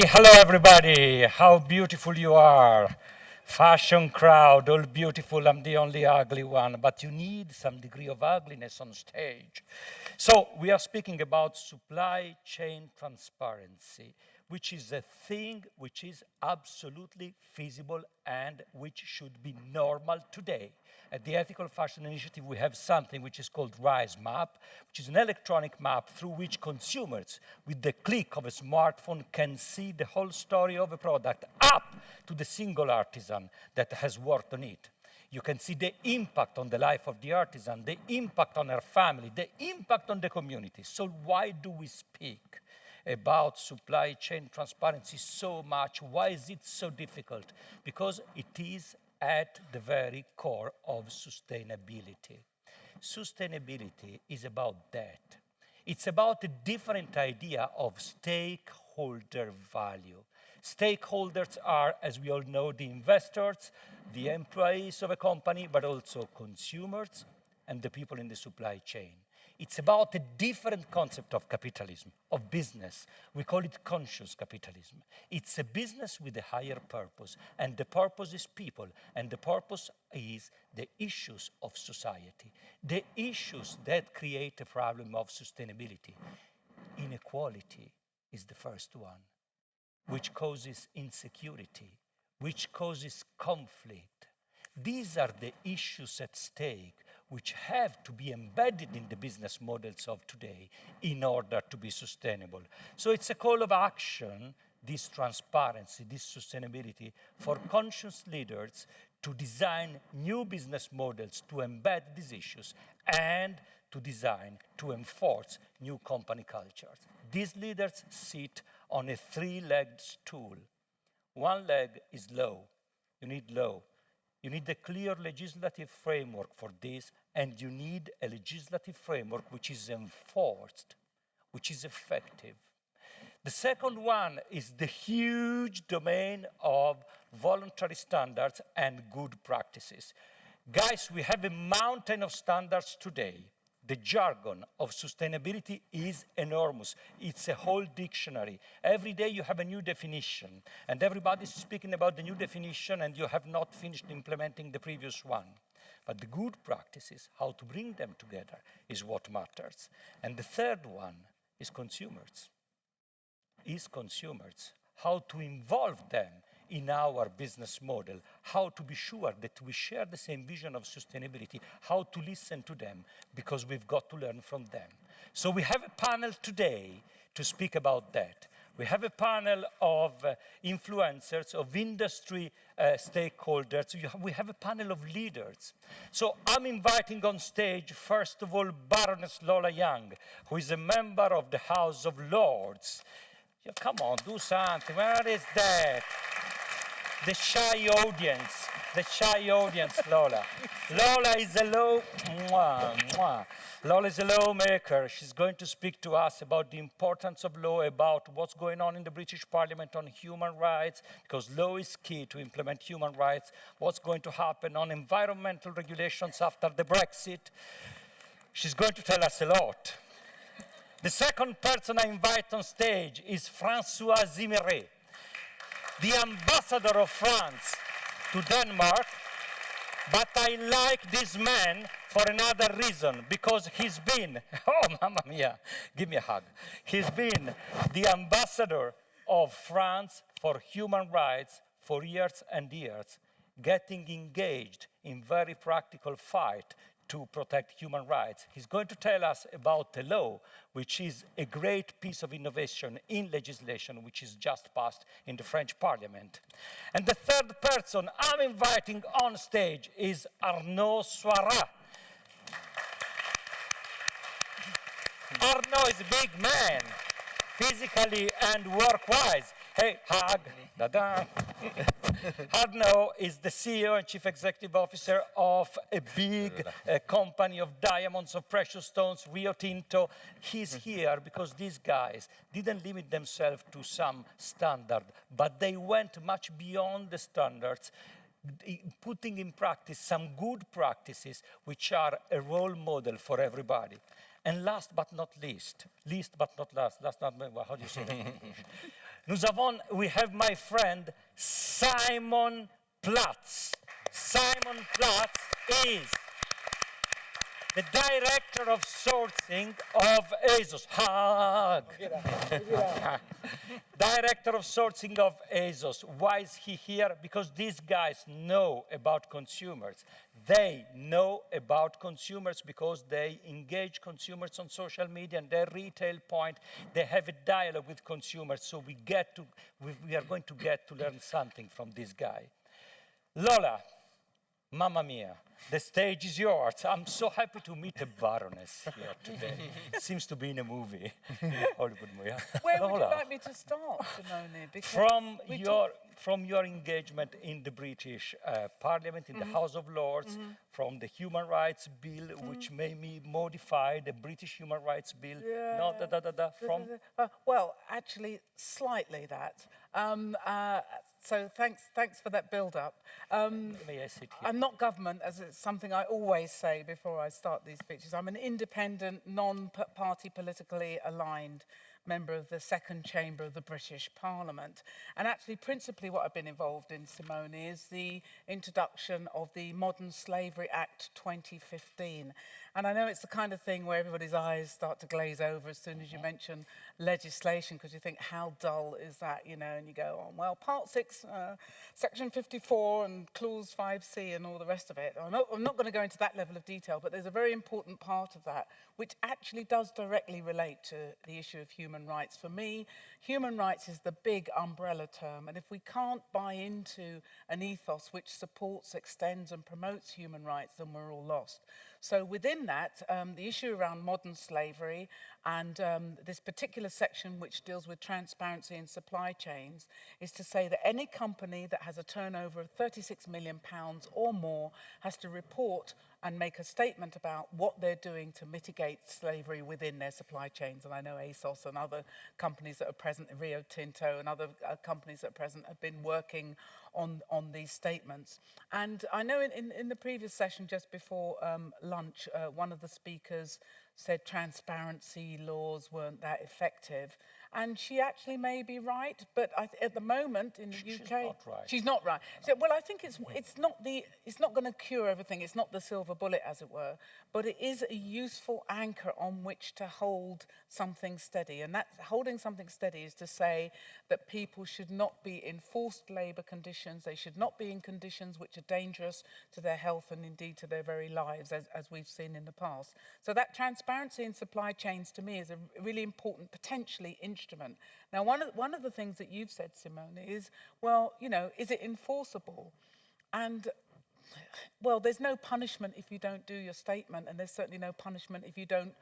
hello everybody. How beautiful you are. Fashion crowd, all beautiful. I'm the only ugly one, but you need some degree of ugliness on stage. So we are speaking about supply chain transparency, which is a thing which is absolutely feasible and which should be normal today. At the Ethical Fashion Initiative, we have something which is called RISE Map, which is an electronic map through which consumers, with the click of a smartphone, can see the whole story of a product up to the single artisan that has worked on it. You can see the impact on the life of the artisan, the impact on her family, the impact on the community. So why do we speak about supply chain transparency so much? Why is it so difficult? Because it is at the very core of sustainability. Sustainability is about that. It's about a different idea of stakeholder value. Stakeholders are, as we all know, the investors, the employees of a company, but also consumers and the people in the supply chain. It's about a different concept of capitalism, of business. We call it conscious capitalism. It's a business with a higher purpose, and the purpose is people, and the purpose is the issues of society, the issues that create a problem of sustainability. Inequality is the first one, which causes insecurity, which causes conflict. These are the issues at stake which have to be embedded in the business models of today in order to be sustainable. So it's a call of action, this transparency, this sustainability, for conscious leaders to design new business models to embed these issues and to design, to enforce new company cultures. These leaders sit on a three-legged stool. One leg is law. You need law. You need a clear legislative framework for this, and you need a legislative framework which is enforced, which is effective. The second one is the huge domain of voluntary standards and good practices. Guys, we have a mountain of standards today. The jargon of sustainability is enormous. It's a whole dictionary. Every day you have a new definition, and everybody's speaking about the new definition, and you have not finished implementing the previous one. But the good practices, how to bring them together, is what matters. And the third one is consumers. How to involve them in our business model, how to be sure that we share the same vision of sustainability, how to listen to them, because we've got to learn from them. So we have a panel today to speak about that. We have a panel of influencers, of industry stakeholders. We have a panel of leaders. So I'm inviting on stage, first of all, Baroness Lola Young, who is a member of the House of Lords. Yeah, come on, do something. Where is that? The shy audience, Lola. Lola is a Lola is a lawmaker. She's going to speak to us about the importance of law, about what's going on in the British Parliament on human rights, because law is key to implement human rights, what's going to happen on environmental regulations after the Brexit. She's going to tell us a lot. The second person I invite on stage is François Zimeray, the ambassador of France to Denmark, but I like this man for another reason, because he's been, oh, mamma mia, give me a hug. He's been the ambassador of France for human rights for years and years, getting engaged in very practical fight to protect human rights. He's going to tell us about the law, which is a great piece of innovation in legislation, which is just passed in the French Parliament. And the third person I'm inviting on stage is Arnaud Soirat. Arnaud is a big man, physically and work-wise. Hey, hug, da-da. Arnaud is the CEO and Chief Executive Officer of a big company of diamonds, of precious stones, Rio Tinto. He's here because these guys didn't limit themselves to some standard, but they went much beyond the standards, putting in practice some good practices which are a role model for everybody. And last but not least but not last not, how do you say that? We have my friend Simon Platts. Simon Platts is the director of sourcing of ASOS. Hug. Director of sourcing of ASOS. Why is he here? Because these guys know about consumers. They know about consumers because they engage consumers on social media and their retail point. They have a dialogue with consumers, so we are going to get to learn something from this guy. Lola, Mamma mia, the stage is yours. I'm so happy to meet a Baroness here today. It seems to be in a movie. Hollywood movie. Where would you like me to start, Simone? From your engagement in the British Parliament, in the House of Lords, from the Human Rights Bill, which may be modified, the British Human Rights Bill, well, actually, slightly that. So thanks for that build-up. May I sit here? I'm not government, as it's something I always say before I start these speeches. I'm an independent, non-party politically aligned member of the second chamber of the British Parliament. And actually, principally what I've been involved in, Simone, is the introduction of the Modern Slavery Act 2015. And I know it's the kind of thing where everybody's eyes start to glaze over as soon as you mention legislation, because you think, how dull is that, you know, and you go on, well, Part 6, Section 54 and Clause 5C and all the rest of it. I'm not going to go into that level of detail, but there's a very important part of that which actually does directly relate to the issue of human rights. For me, human rights is the big umbrella term, and if we can't buy into an ethos which supports, extends and promotes human rights, then we're all lost. So within that, the issue around modern slavery and this particular section which deals with transparency in supply chains is to say that any company that has a turnover of £36 million or more has to report and make a statement about what they're doing to mitigate slavery within their supply chains. And I know ASOS and other companies that are present, Rio Tinto and other companies that are present have been working on these statements. And I know in the previous session just before lunch, one of the speakers said transparency laws weren't that effective. And she actually may be right, but at the moment in the UK, she's not right. So, well, I think it's not going to cure everything. It's not the silver bullet, as it were, but it is a useful anchor on which to hold something steady. And that holding something steady is to say that people should not be in forced labour conditions. They should not be in conditions which are dangerous to their health and indeed to their very lives, as we've seen in the past. So that transparency in supply chains, to me, is a really important, potentially instrument. Now, one of the things that you've said, Simone, is, well, you know, is it enforceable? And, well, there's no punishment if you don't do your statement, and there's certainly no punishment if you don't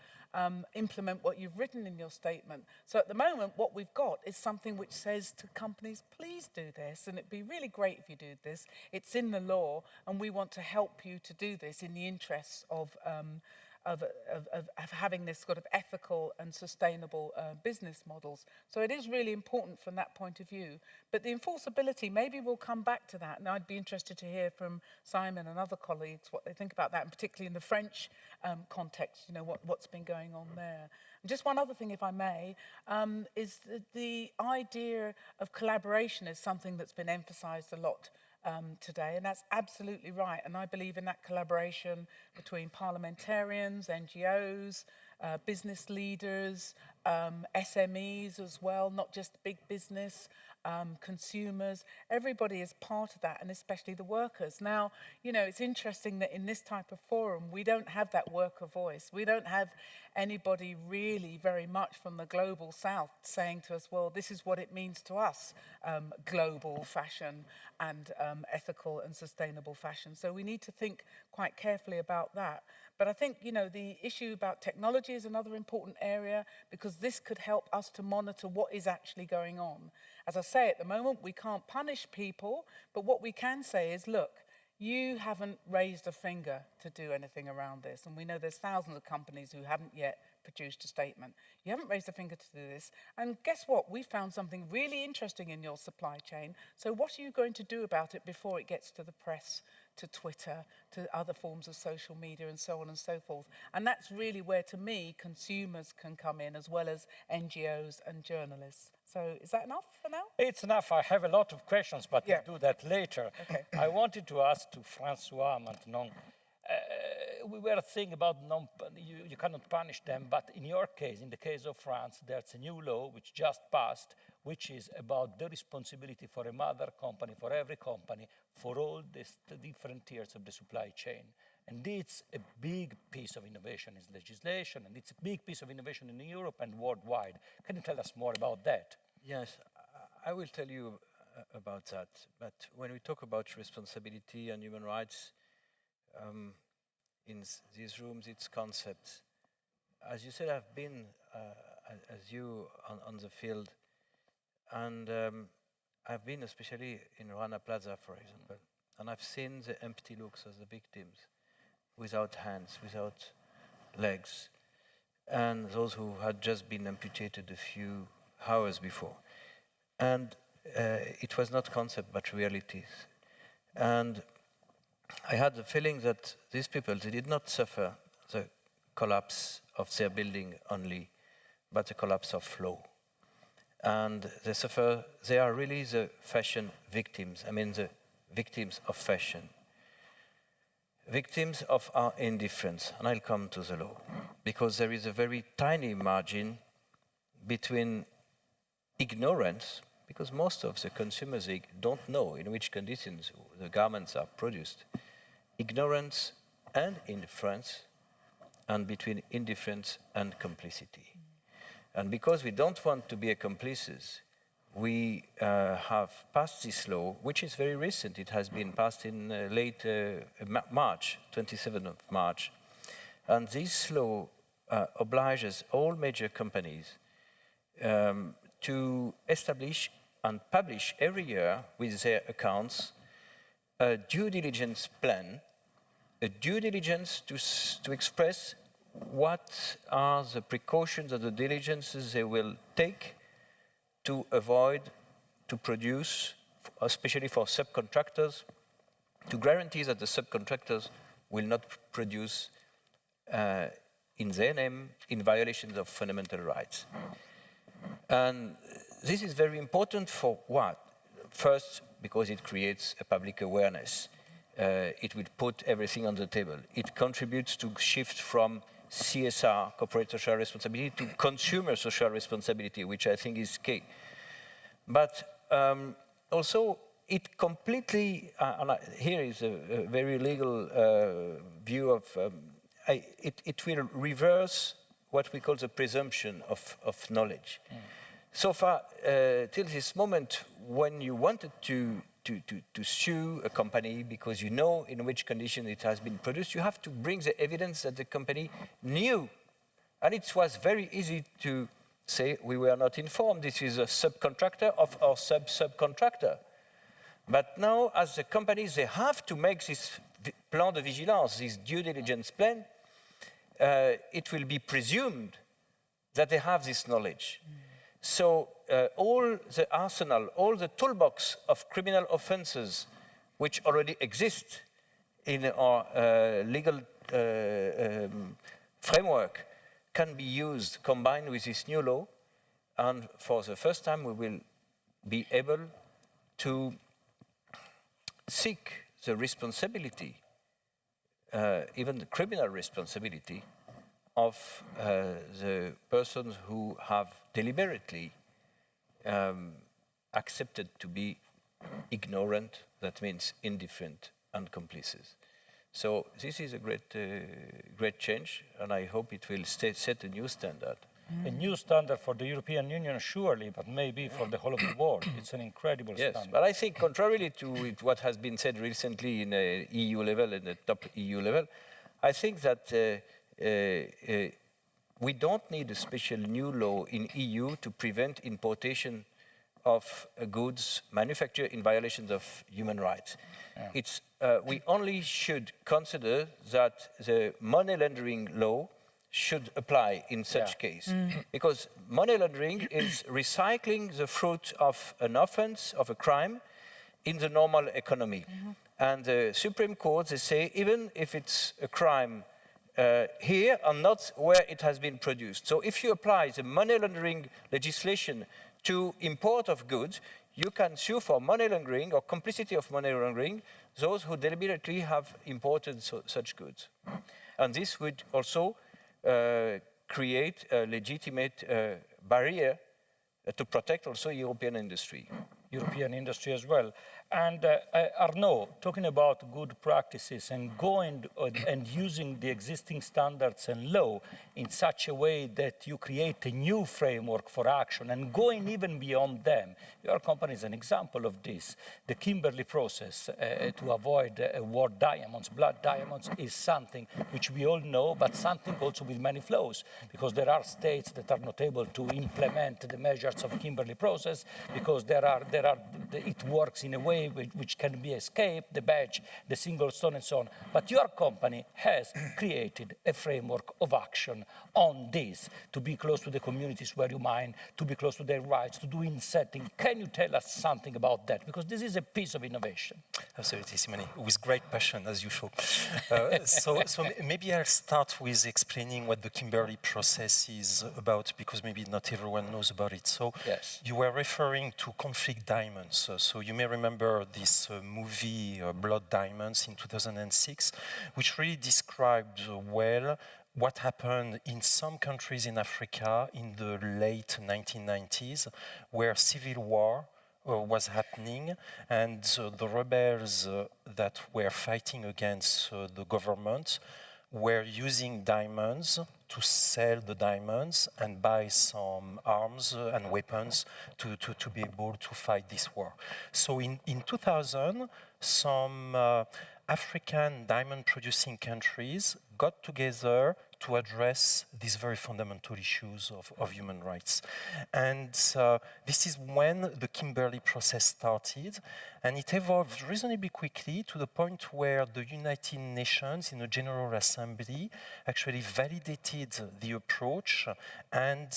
implement what you've written in your statement. So at the moment, what we've got is something which says to companies, please do this, and it'd be really great if you do this. It's in the law, and we want to help you to do this in the interests of having this sort of ethical and sustainable business models. So it is really important from that point of view. But the enforceability, maybe we'll come back to that. And I'd be interested to hear from Simon and other colleagues what they think about that, and particularly in the French context, you know, what's been going on there. And just one other thing, if I may, is the idea of collaboration is something that's been emphasized a lot today, and that's absolutely right. And I believe in that collaboration between parliamentarians, NGOs, business leaders, SMEs as well, not just big business, consumers. Everybody is part of that, and especially the workers. Now, you know, it's interesting that in this type of forum, we don't have that worker voice. We don't have anybody really very much from the global south saying to us, well, this is what it means to us, global fashion and ethical and sustainable fashion. So we need to think quite carefully about that. But I think, you know, the issue about technology is another important area, because this could help us to monitor what is actually going on. As I say, at the moment, we can't punish people, but what we can say is, look, you haven't raised a finger to do anything around this. And we know there's thousands of companies who haven't yet produced a statement. You haven't raised a finger to do this. And guess what? We found something really interesting in your supply chain. So what are you going to do about it before it gets to the press, to Twitter, to other forms of social media, and so on and so forth? And that's really where, to me, consumers can come in, as well as NGOs and journalists. So is that enough for now? It's enough. I have a lot of questions, but Yeah. we'll do that later. Okay. I wanted to ask to François maintenant. We were thinking about you cannot punish them, but in your case, in the case of France, there's a new law which just passed, which is about the responsibility for a mother company, for every company, for all the different tiers of the supply chain. And it's a big piece of innovation in legislation, and it's a big piece of innovation in Europe and worldwide. Can you tell us more about that? Yes, I will tell you about that. But when we talk about responsibility and human rights, in these rooms, it's concepts. As you said, I've been, as you, on the field, and I've been especially in Rana Plaza, for example, and I've seen the empty looks of the victims, without hands, without legs, and those who had just been amputated a few hours before. And it was not concept, but realities. And I had the feeling that these people, they did not suffer the collapse of their building only, but the collapse of law. And they are really the fashion victims, I mean the victims of fashion. Victims of our indifference, and I'll come to the law, because there is a very tiny margin between ignorance, because most of the consumers don't know in which conditions the garments are produced, ignorance and indifference, and between indifference and complicity. And because we don't want to be accomplices, we have passed this law, which is very recent. It has been passed in late March, 27th of March. And this law obliges all major companies to establish and publish every year with their accounts a due diligence plan, a due diligence to express what are the precautions or the diligences they will take to avoid, to produce, especially for subcontractors, to guarantee that the subcontractors will not produce in their name in violations of fundamental rights. And this is very important for what? First, because it creates a public awareness. It will put everything on the table. It contributes to shift from CSR, corporate social responsibility, to consumer social responsibility, which I think is key. But also, it completely, here is a very legal view of, it will reverse what we call the presumption of knowledge. Mm. So far, till this moment, when you wanted to sue a company because you know in which condition it has been produced, you have to bring the evidence that the company knew. And it was very easy to say, we were not informed, this is a subcontractor of our subcontractor. But now, as the companies, they have to make this plan de vigilance, this due diligence plan, it will be presumed that they have this knowledge. Mm. So all the arsenal, all the toolbox of criminal offenses which already exist in our legal framework can be used, combined with this new law, and for the first time we will be able to seek the responsibility, even the criminal responsibility, of the persons who have deliberately accepted to be ignorant, that means indifferent and complicit. So this is a great change, and I hope it will set a new standard. A new standard for the European Union, surely, but maybe for the whole of the world. It's an incredible standard. Yes, but I think contrarily to what has been said recently in the EU level, in the top EU level, I think that we don't need a special new law in EU to prevent importation of goods manufactured in violations of human rights. Yeah. We only should consider that the money laundering law should apply in such case. Because money laundering is recycling the fruit of an offense, of a crime, in the normal economy. And the Supreme Court, they say, even if it's a crime here and not where it has been produced. So if you apply the money laundering legislation to import of goods, you can sue for money laundering or complicity of money laundering those who deliberately have imported such goods. And this would also create a legitimate barrier to protect also European industry. European industry as well. And Arnaud, talking about good practices and going and using the existing standards and law in such a way that you create a new framework for action and going even beyond them. Your company is an example of this. The Kimberley Process to avoid war diamonds, blood diamonds, is something which we all know, but something also with many flaws, because there are states that are not able to implement the measures of Kimberley Process because it works in a way which can be escaped, the badge, the single stone, and so on. But your company has created a framework of action on this, to be close to the communities where you mine, to be close to their rights, to do insetting. Can you tell us something about that? Because this is a piece of innovation. Absolutely, Simone, with great passion, as usual. So maybe I'll start with explaining what the Kimberley Process is about, because maybe not everyone knows about it. So yes. You were referring to conflict diamonds. So you may remember this movie, Blood Diamonds, in 2006, which really described well what happened in some countries in Africa in the late 1990s, where civil war was happening, and the rebels that were fighting against the government were using diamonds to sell the diamonds and buy some arms and weapons to be able to fight this war. So in 2000, some African diamond-producing countries got together to address these very fundamental issues of human rights. And this is when the Kimberley Process started, and it evolved reasonably quickly to the point where the United Nations in a General Assembly actually validated the approach and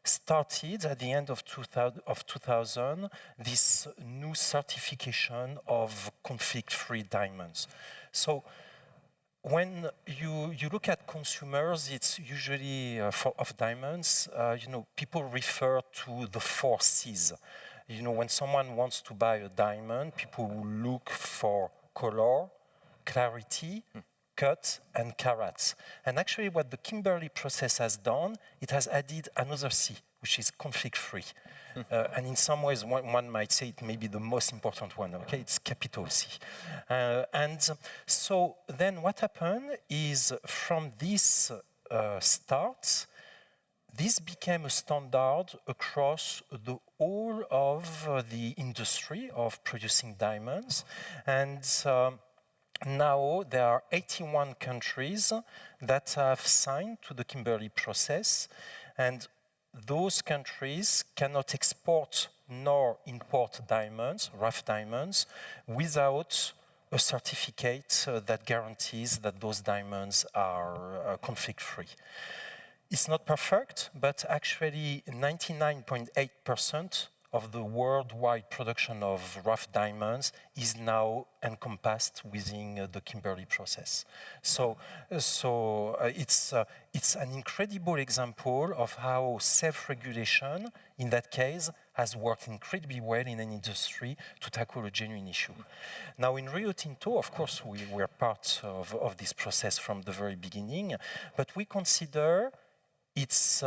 started at the end of 2000 this new certification of conflict-free diamonds. So when you look at consumers, it's usually of diamonds, people refer to the 4 C's. When someone wants to buy a diamond, people will look for color, clarity, cut, and carats. And actually what the Kimberley Process has done, it has added another C, which is conflict-free. And in some ways, one might say it may be the most important one, okay? It's capital C. And so then what happened is from this start, this became a standard across the whole of the industry of producing diamonds. And now there are 81 countries that have signed to the Kimberley Process, and those countries cannot export nor import diamonds, rough diamonds, without a certificate that guarantees that those diamonds are conflict-free. It's not perfect, but actually 99.8% of the worldwide production of rough diamonds is now encompassed within the Kimberley Process. So it's an incredible example of how self-regulation, in that case, has worked incredibly well in an industry to tackle a genuine issue. Now in Rio Tinto, of course, we were part of this process from the very beginning, but we consider it's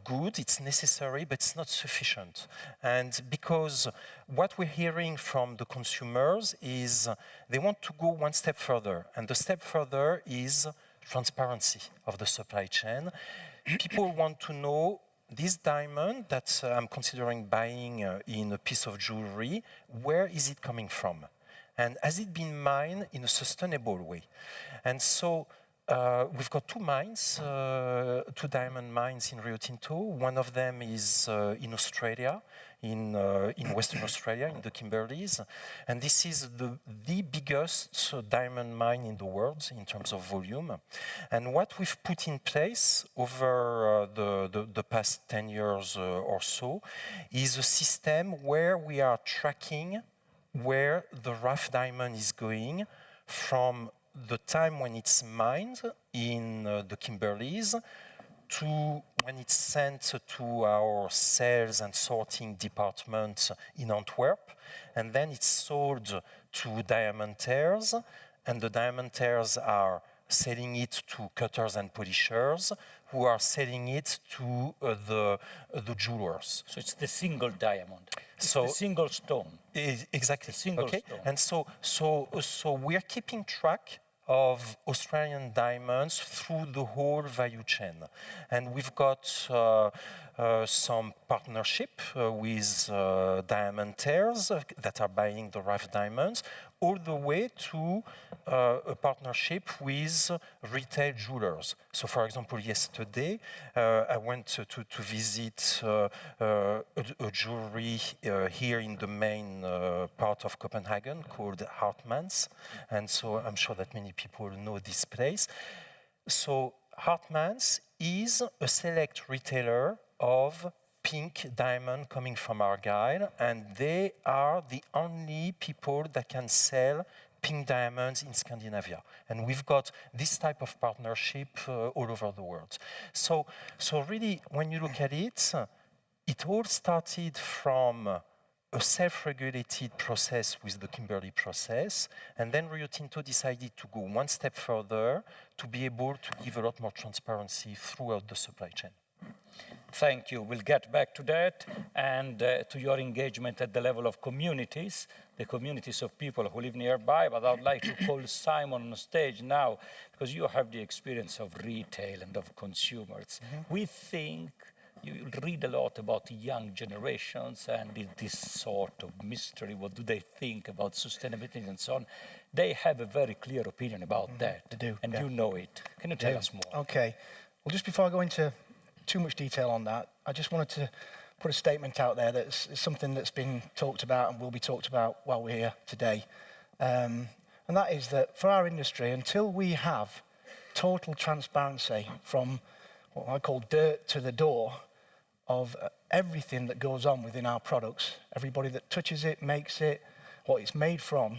good, it's necessary, but it's not sufficient. And because what we're hearing from the consumers is they want to go one step further. And the step further is transparency of the supply chain. People want to know this diamond that I'm considering buying in a piece of jewelry, where is it coming from? And has it been mined in a sustainable way? And so we've got 2 mines, 2 diamond mines in Rio Tinto. One of them is in Australia, in Western Australia, in the Kimberleys. And this is the biggest diamond mine in the world in terms of volume. And what we've put in place over the past 10 years or so is a system where we are tracking where the rough diamond is going from the time when it's mined in the Kimberleys when it's sent to our sales and sorting department in Antwerp, and then it's sold to diamanters, and the diamanters are selling it to cutters and polishers, who are selling it to the jewelers. So it's the single diamond. It's So- the single stone. Exactly. Single okay. stone. And so we are keeping track of Australian diamonds through the whole value chain, and we've got some partnership with diamanters that are buying the rough diamonds, all the way to a partnership with retail jewelers. So, for example, yesterday I went to visit a jewelry here in the main part of Copenhagen called Hartmans, and so I'm sure that many people know this place. So Hartmans is a select retailer of pink diamond coming from Argyle, and they are the only people that can sell pink diamonds in Scandinavia. And we've got this type of partnership all over the world. So really, when you look at it, it all started from a self-regulated process with the Kimberley Process, and then Rio Tinto decided to go one step further to be able to give a lot more transparency throughout the supply chain. Thank you. We'll get back to that and to your engagement at the level of communities, the communities of people who live nearby. But I would like to call Simon on stage now, because you have the experience of retail and of consumers. We think you read a lot about the young generations and this sort of mystery. What do they think about sustainability and so on? They have a very clear opinion about that. They do, And yeah. you know it. Can you tell us more? Okay. Well, just before I go into too much detail on that, I just wanted to put a statement out there that's something that's been talked about and will be talked about while we're here today. And that is that for our industry, until we have total transparency from what I call dirt to the door of everything that goes on within our products, everybody that touches it, makes it, what it's made from,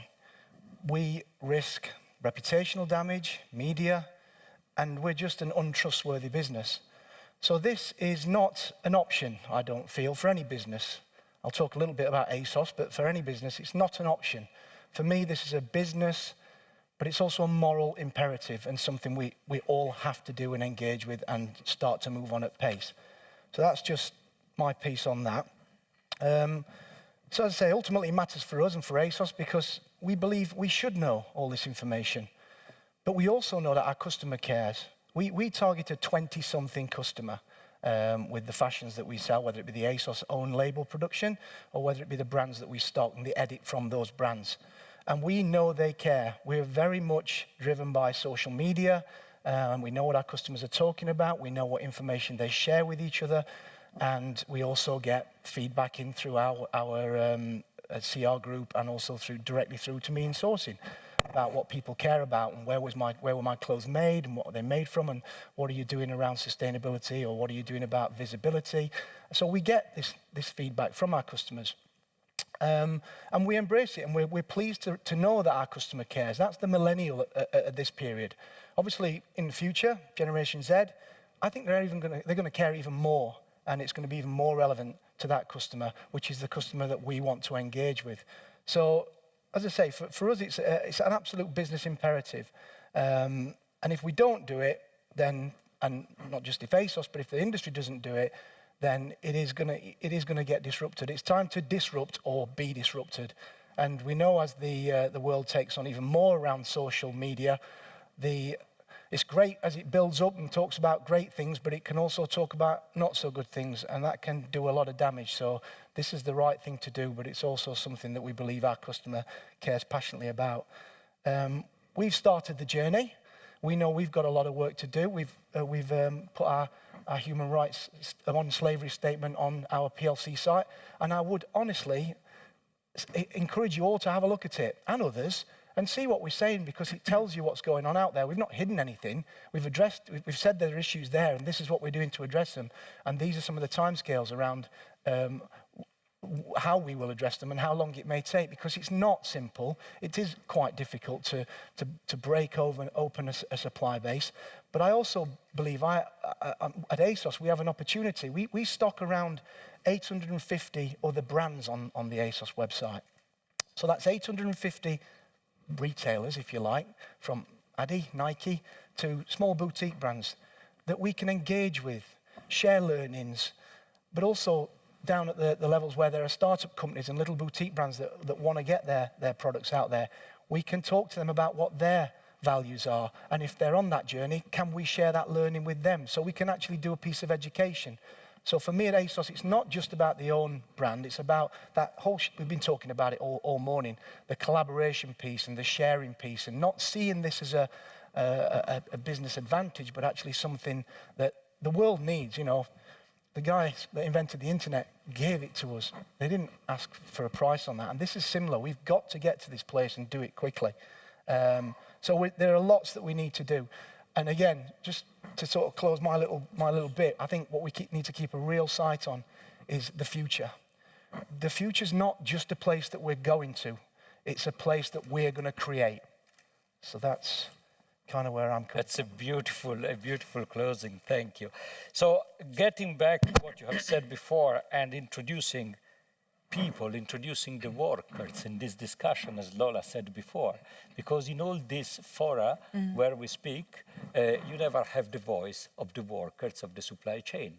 we risk reputational damage, media, and we're just an untrustworthy business. So this is not an option, I don't feel, for any business. I'll talk a little bit about ASOS, but for any business, it's not an option. For me, this is a business, but it's also a moral imperative and something we all have to do and engage with and start to move on at pace. So that's just my piece on that. So as I say, ultimately it matters for us and for ASOS because we believe we should know all this information. But we also know that our customer cares. We target a 20-something customer with the fashions that we sell, whether it be the ASOS own label production or whether it be the brands that we stock and the edit from those brands. And we know they care. We're very much driven by social media, and we know what our customers are talking about. We know what information they share with each other, and we also get feedback in through our CR group and also directly through to me in sourcing about what people care about and where were my clothes made and what are they made from and what are you doing around sustainability or what are you doing about visibility. So we get this feedback from our customers. And we embrace it, and we're pleased to know that our customer cares. That's the millennial at this period. Obviously, in the future, Generation Z, I think they're going to care even more, and it's going to be even more relevant to that customer, which is the customer that we want to engage with. So, as I say, for us, it's an absolute business imperative. And if we don't do it, then, and not just if ASOS, but if the industry doesn't do it, then it is going to get disrupted. It's time to disrupt or be disrupted. And we know as the world takes on even more around social media, it's great as it builds up and talks about great things, but it can also talk about not so good things, and that can do a lot of damage. So this is the right thing to do, but it's also something that we believe our customer cares passionately about. We've started the journey. We know we've got a lot of work to do. We've put our human rights on slavery statement on our PLC site, and I would honestly encourage you all to have a look at it, and others, and see what we're saying, because it tells you what's going on out there. We've not hidden anything. We've said there are issues there, and this is what we're doing to address them. And these are some of the timescales around how we will address them and how long it may take, because it's not simple. It is quite difficult to break open a supply base. But I also believe at ASOS we have an opportunity. We stock around 850 other brands on the ASOS website. So that's 850 retailers, if you like, from Adi, Nike, to small boutique brands that we can engage with, share learnings, but also down at the levels where there are startup companies and little boutique brands that want to get their products out there. We can talk to them about what their values are, and if they're on that journey, can we share that learning with them so we can actually do a piece of education. So for me at ASOS, it's not just about the own brand, it's about that whole, we've been talking about it all morning, the collaboration piece and the sharing piece, and not seeing this as a business advantage, but actually something that the world needs. You know, the guy that invented the internet gave it to us. They didn't ask for a price on that. And this is similar. We've got to get to this place and do it quickly. So there are lots that we need to do. And again, just to sort of close my little bit, I think what we need to keep a real sight on is the future. The future's not just a place that we're going to. It's a place that we're going to create. So that's kind of where I'm coming. That's a beautiful closing. Thank you. So getting back to what you have said before and introducing people, introducing the workers in this discussion, as Lola said before, because in all these fora where we speak, you never have the voice of the workers of the supply chain.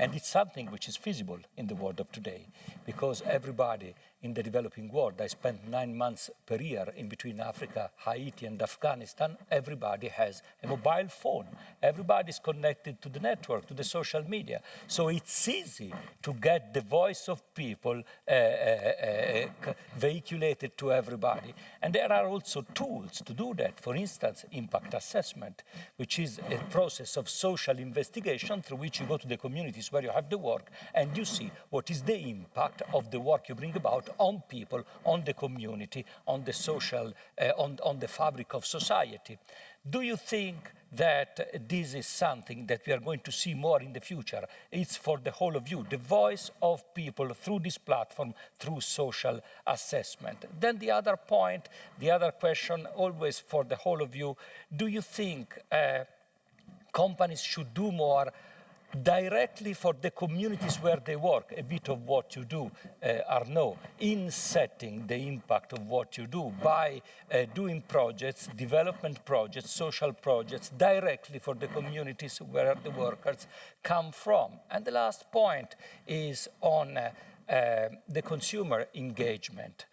And it's something which is feasible in the world of today, because everybody in the developing world, I spent 9 months per year in between Africa, Haiti and Afghanistan, everybody has a mobile phone. Everybody's connected to the network, to the social media. So it's easy to get the voice of people vehiculated to everybody. And there are also tools to do that. For instance, impact assessment, which is a process of social investigation through which you go to the communities where you have the work and you see what is the impact of the work you bring about on people, on the community, on the social, on the fabric of society. Do you think that this is something that we are going to see more in the future? It's for the whole of you, the voice of people through this platform, through social assessment. Then the other point, the other question, always for the whole of you, do you think companies should do more directly for the communities where they work, a bit of what you do, Arnaud, in setting the impact of what you do by doing projects, development projects, social projects, directly for the communities where the workers come from? And the last point is on the consumer engagement.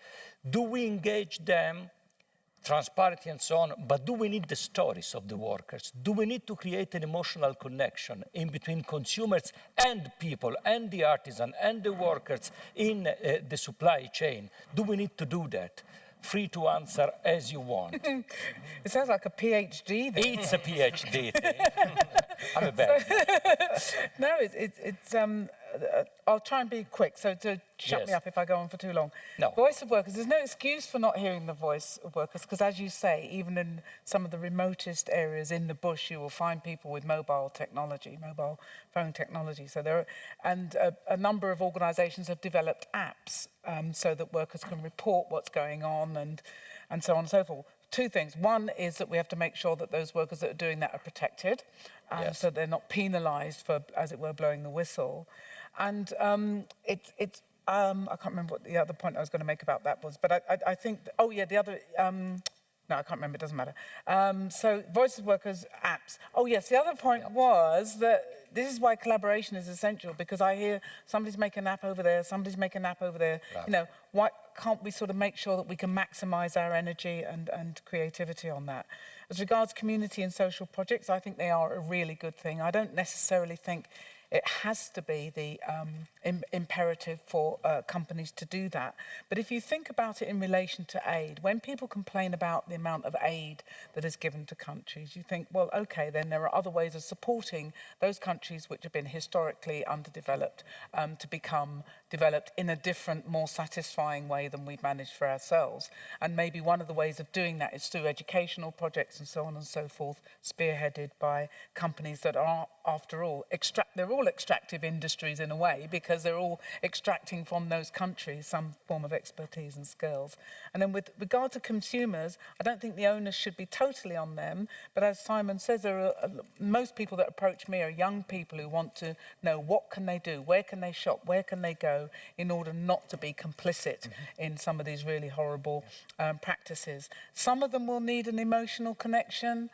Do we engage them, transparency and so on, but do we need the stories of the workers? Do we need to create an emotional connection in between consumers and people and the artisan and the workers in the supply chain? Do we need to do that? Free to answer as you want. It sounds like a PhD there. It's a PhD thing. I'm a bad. No, it's I'll try and be quick, so to shut me up if I go on for too long. No. Voice of workers, there's no excuse for not hearing the voice of workers, because as you say, even in some of the remotest areas in the bush, you will find people with mobile technology, mobile phone technology. So there are, and a number of organisations have developed apps so that workers can report what's going on and so on and so forth. Two things. One is that we have to make sure that those workers that are doing that are protected, so they're not penalised for, as it were, blowing the whistle. And I can't remember what the other point I was going to make about that was, but I think, the other, no, I can't remember, it doesn't matter. So voice of workers, apps. Oh yes, the other point was that this is why collaboration is essential, because I hear somebody's making an app over there, somebody's making an app over there. Right. You know, why can't we sort of make sure that we can maximise our energy and creativity on that? As regards community and social projects, I think they are a really good thing. I don't necessarily think it has to be the imperative for companies to do that. But if you think about it in relation to aid, when people complain about the amount of aid that is given to countries, you think, well, okay, then there are other ways of supporting those countries which have been historically underdeveloped to become developed in a different, more satisfying way than we've managed for ourselves. And maybe one of the ways of doing that is through educational projects and so on and so forth, spearheaded by companies that are, after all, they're all all extractive industries in a way, because they're all extracting from those countries some form of expertise and skills. And then with regard to consumers, I don't think the onus should be totally on them, but as Simon says, there are most people that approach me are young people who want to know what can they do, where can they shop, where can they go in order not to be complicit in some of these really horrible practices. Some of them will need an emotional connection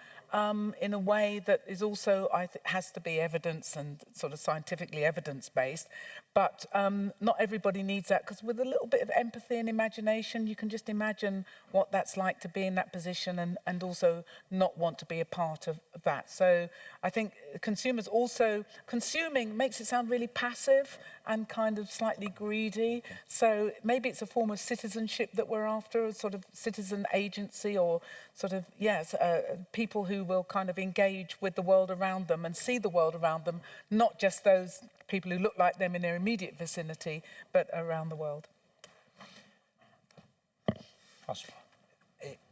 in a way that is also, has to be evidence and sort of scientifically evidence-based, but not everybody needs that, because with a little bit of empathy and imagination, you can just imagine what that's like to be in that position and also not want to be a part of that. So I think consumers also, consuming makes it sound really passive and kind of slightly greedy. So maybe it's a form of citizenship that we're after, a sort of citizen agency, or sort of, yes, people who will kind of engage with the world around them and see the world around them, not just those people who look like them in their immediate vicinity, but around the world.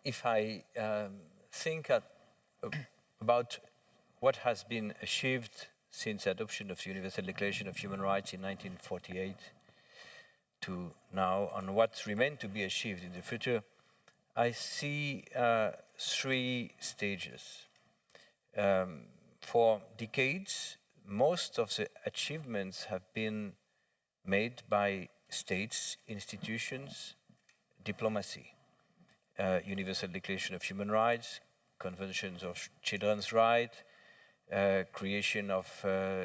If I think about what has been achieved since the adoption of the Universal Declaration of Human Rights in 1948 to now, and what remains to be achieved in the future, I see 3 stages. For decades, most of the achievements have been made by states, institutions, diplomacy. Universal Declaration of Human Rights, Conventions of Children's Rights, creation of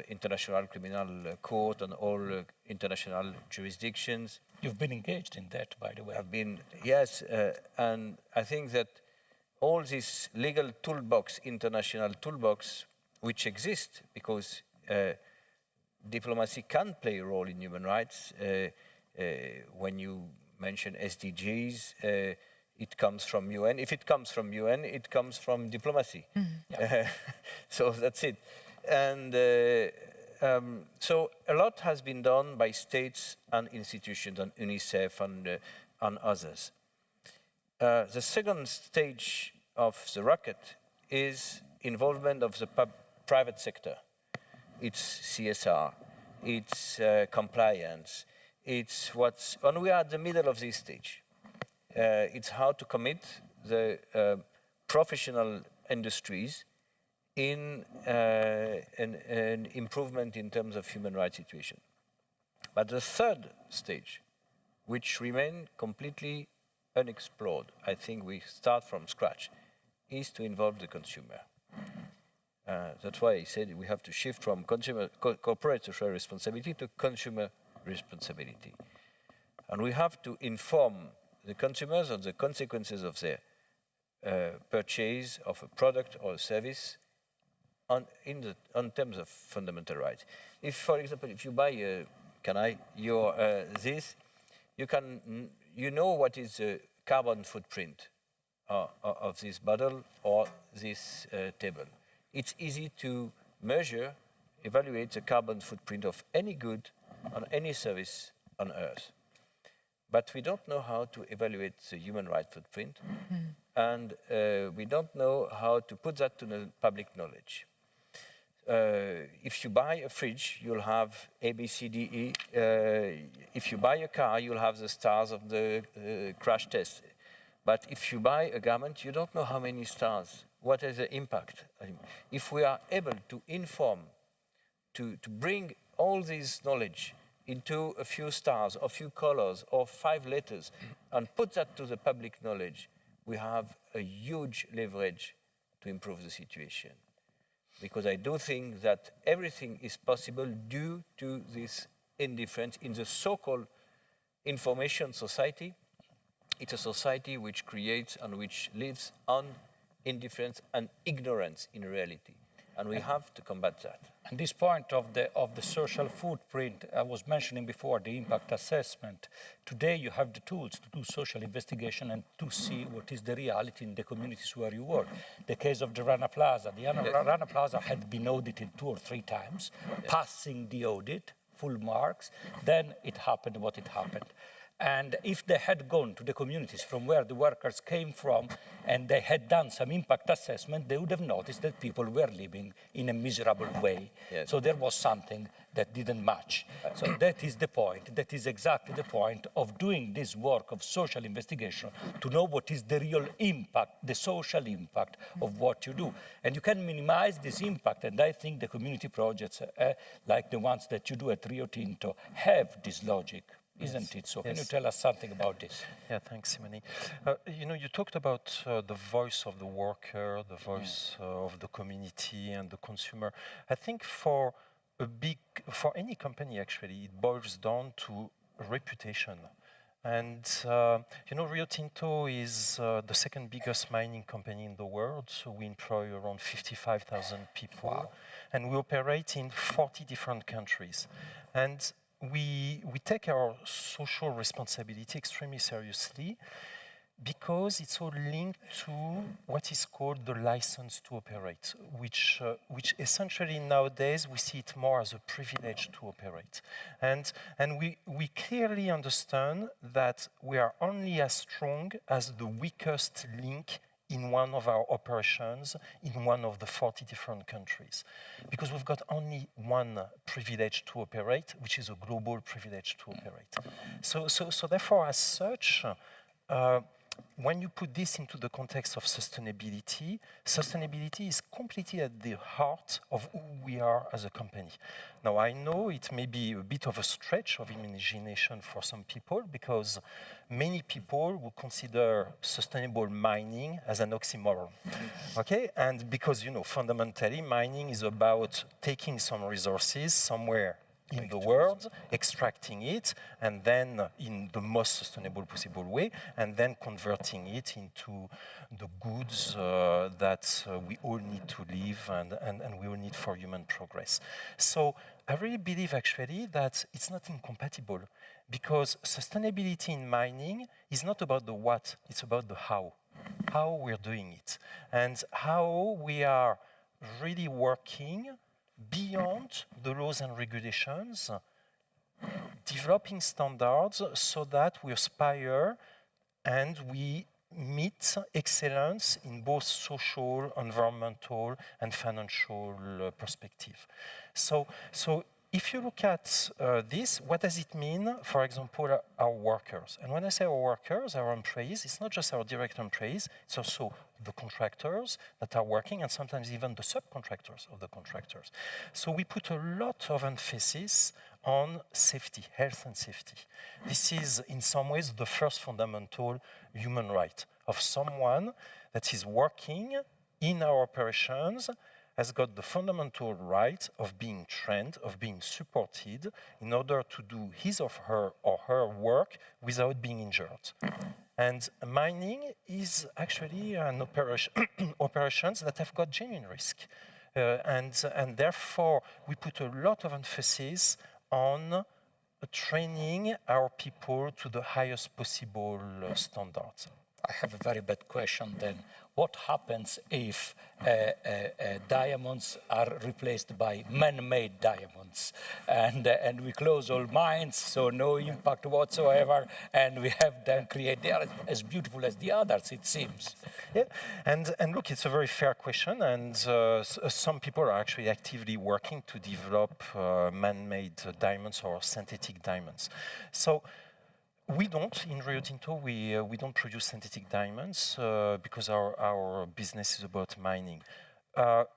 International Criminal Court and all international jurisdictions. You've been engaged in that, by the way. I've been, yes, and I think that all this legal toolbox, international toolbox, which exists because diplomacy can play a role in human rights. When you mention SDGs, it comes from UN. If it comes from UN, it comes from diplomacy. So that's it. And so a lot has been done by states and institutions, and UNICEF and others. The second stage of the rocket is involvement of the private sector. It's CSR, it's compliance, it's what's, and we are at the middle of this stage. It's how to commit the professional industries in an improvement in terms of human rights situation. But the third stage, which remains completely unexplored, I think we start from scratch, is to involve the consumer. That's why I said we have to shift from corporate social responsibility to consumer responsibility. And we have to inform the consumers on the consequences of their purchase of a product or a service on terms of fundamental rights. If, for example, if you buy this, you know what is the carbon footprint of this bottle or this table. It's easy to measure, evaluate the carbon footprint of any good on any service on Earth. But we don't know how to evaluate the human rights footprint, and we don't know how to put that to the public knowledge. If you buy a fridge, you'll have A, B, C, D, E. If you buy a car, you'll have the stars of the crash test. But if you buy a garment, you don't know how many stars. What is the impact? If we are able to inform, to bring all this knowledge into a few stars, a few colors, or 5 letters, and put that to the public knowledge, we have a huge leverage to improve the situation. Because I do think that everything is possible due to this indifference in the so-called information society. It's a society which creates and which lives on indifference and ignorance in reality. And we have to combat that. And this point of the social footprint, I was mentioning before, the impact assessment. Today you have the tools to do social investigation and to see what is the reality in the communities where you work. The case of the Rana Plaza. The Rana Plaza had been audited 2 or 3 times, passing the audit, full marks. Then it happened what it happened. And if they had gone to the communities from where the workers came from and they had done some impact assessment, they would have noticed that people were living in a miserable way. Yes. So there was something that didn't match. So that is the point. That is exactly the point of doing this work of social investigation, to know what is the real impact, the social impact of what you do. And you can minimize this impact. And I think the community projects, like the ones that you do at Rio Tinto, have this logic. Isn't it? So can you tell us something about this? Yeah, thanks, Simone. You know, you talked about the voice of the worker, the voice of the community and the consumer. I think for any company, actually, it boils down to reputation. And, you know, Rio Tinto is the second biggest mining company in the world, so we employ around 55,000 people. Wow. And we operate in 40 different countries. And we take our social responsibility extremely seriously because it's all linked to what is called the license to operate, which essentially nowadays we see it more as a privilege to operate. And we clearly understand that we are only as strong as the weakest link in one of our operations in one of the 40 different countries. Because we've got only one privilege to operate, which is a global privilege to operate. So therefore, as such, when you put this into the context of sustainability, sustainability is completely at the heart of who we are as a company. Now, I know it may be a bit of a stretch of imagination for some people because many people would consider sustainable mining as an oxymoron, okay? And because, you know, fundamentally, mining is about taking some resources somewhere in the world, extracting it, and then in the most sustainable possible way, and then converting it into the goods that we all need to live and we all need for human progress. So I really believe actually that it's not incompatible because sustainability in mining is not about the what, it's about the how we're doing it, and how we are really working beyond the laws and regulations, developing standards so that we aspire and we meet excellence in both social, environmental, and financial perspective. So if you look at this, what does it mean, for example, our workers? And when I say our workers, our employees, it's not just our direct employees, it's also the contractors that are working and sometimes even the subcontractors of the contractors. So we put a lot of emphasis on safety, health and safety. This is in some ways the first fundamental human right of someone that is working in our operations has got the fundamental right of being trained, of being supported in order to do his or her work without being injured. And mining is actually an operations that have got genuine risk. And therefore, we put a lot of emphasis on training our people to the highest possible standards. I have a very bad question then. What happens if diamonds are replaced by man-made diamonds? And we close all mines, so no impact whatsoever, and we have them create, they are as beautiful as the others, it seems. Yeah, and look, it's a very fair question, and some people are actually actively working to develop man-made diamonds or synthetic diamonds. So we don't, in Rio Tinto, we don't produce synthetic diamonds because our business is about mining.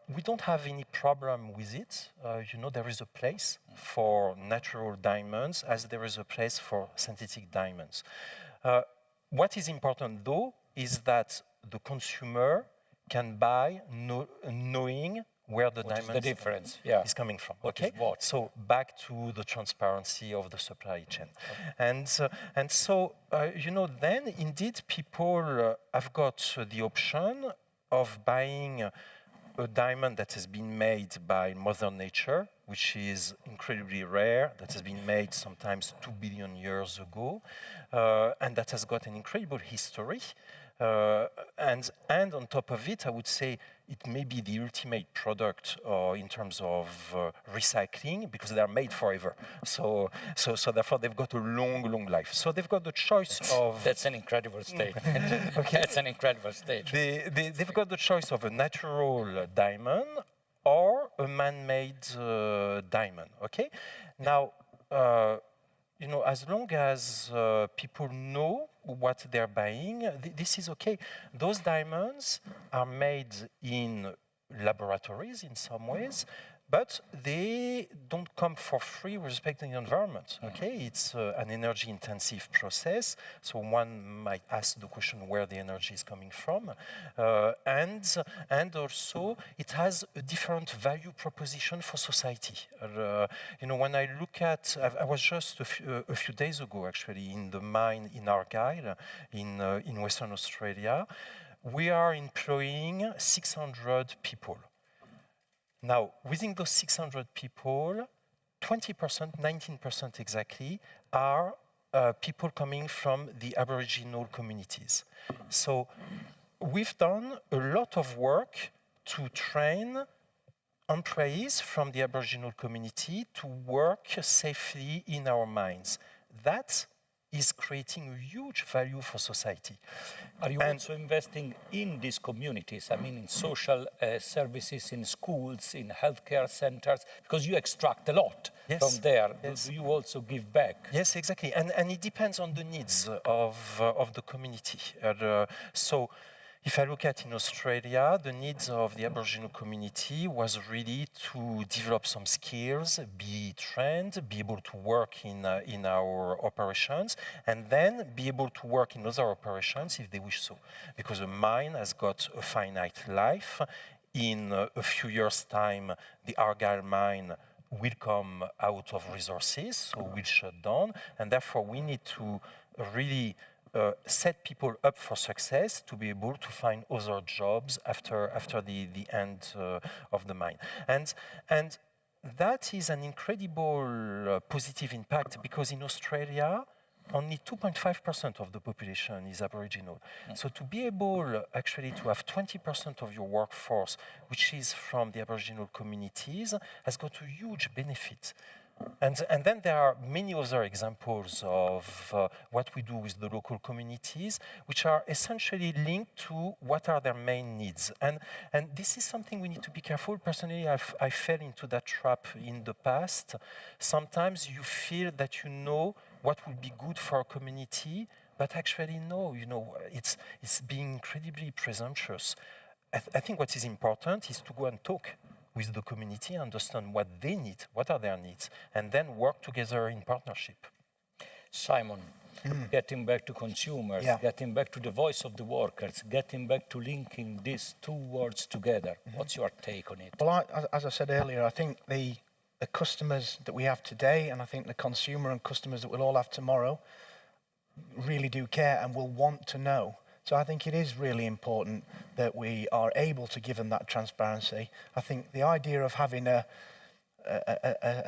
We don't have any problem with it. You know, there is a place for natural diamonds as there is a place for synthetic diamonds. What is important, though, is that the consumer can buy knowing where the diamond is coming from. Okay? So back to the transparency of the supply chain. And so, you know, then indeed people have got the option of buying a diamond that has been made by Mother Nature, which is incredibly rare, that has been made sometimes 2 billion years ago, and that has got an incredible history. And on top of it, I would say it may be the ultimate product in terms of recycling because they are made forever. So therefore they've got a long life. So they've got the choice of... That's an incredible statement. Okay. That's an incredible statement. They've got the choice of a natural diamond or a man-made diamond, okay? Now, you know, as long as people know what they're buying, this is okay. Those diamonds are made in laboratories in some ways, but they don't come for free with respect to the environment, okay? It's an energy-intensive process, so one might ask the question where the energy is coming from. And also, it has a different value proposition for society. You know, when I look at, I was just a few days ago, actually, in the mine in Argyll, in Western Australia. We are employing 600 people. Now, within those 600 people, 20%, 19% exactly, are people coming from the Aboriginal communities. So we've done a lot of work to train employees from the Aboriginal community to work safely in our mines. That is creating a huge value for society. Are you also investing in these communities? I mean, in social services, in schools, in healthcare centers, because you extract a lot from there. Yes. Do you also give back? Yes, exactly. And it depends on the needs of the community. So if I look at in Australia, the needs of the Aboriginal community was really to develop some skills, be trained, be able to work in our operations, and then be able to work in other operations if they wish so. Because a mine has got a finite life. In a few years' time, the Argyll mine will come out of resources, so will shut down, and therefore we need to really set people up for success to be able to find other jobs after the end of the mine. And that is an incredible positive impact because in Australia, only 2.5% of the population is Aboriginal. So to be able actually to have 20% of your workforce, which is from the Aboriginal communities, has got a huge benefit. And then there are many other examples of what we do with the local communities, which are essentially linked to what are their main needs. And this is something we need to be careful. Personally, I fell into that trap in the past. Sometimes you feel that you know what will be good for a community, but actually no, you know, it's being incredibly presumptuous. I think what is important is to go and talk with the community, understand what they need, what are their needs, and then work together in partnership. Simon, getting back to consumers, getting back to the voice of the workers, getting back to linking these two words together. What's your take on it? Well, as I said earlier, I think the customers that we have today, and I think the consumer and customers that we'll all have tomorrow, really do care and will want to know. So I think it is really important that we are able to give them that transparency. I think the idea of having a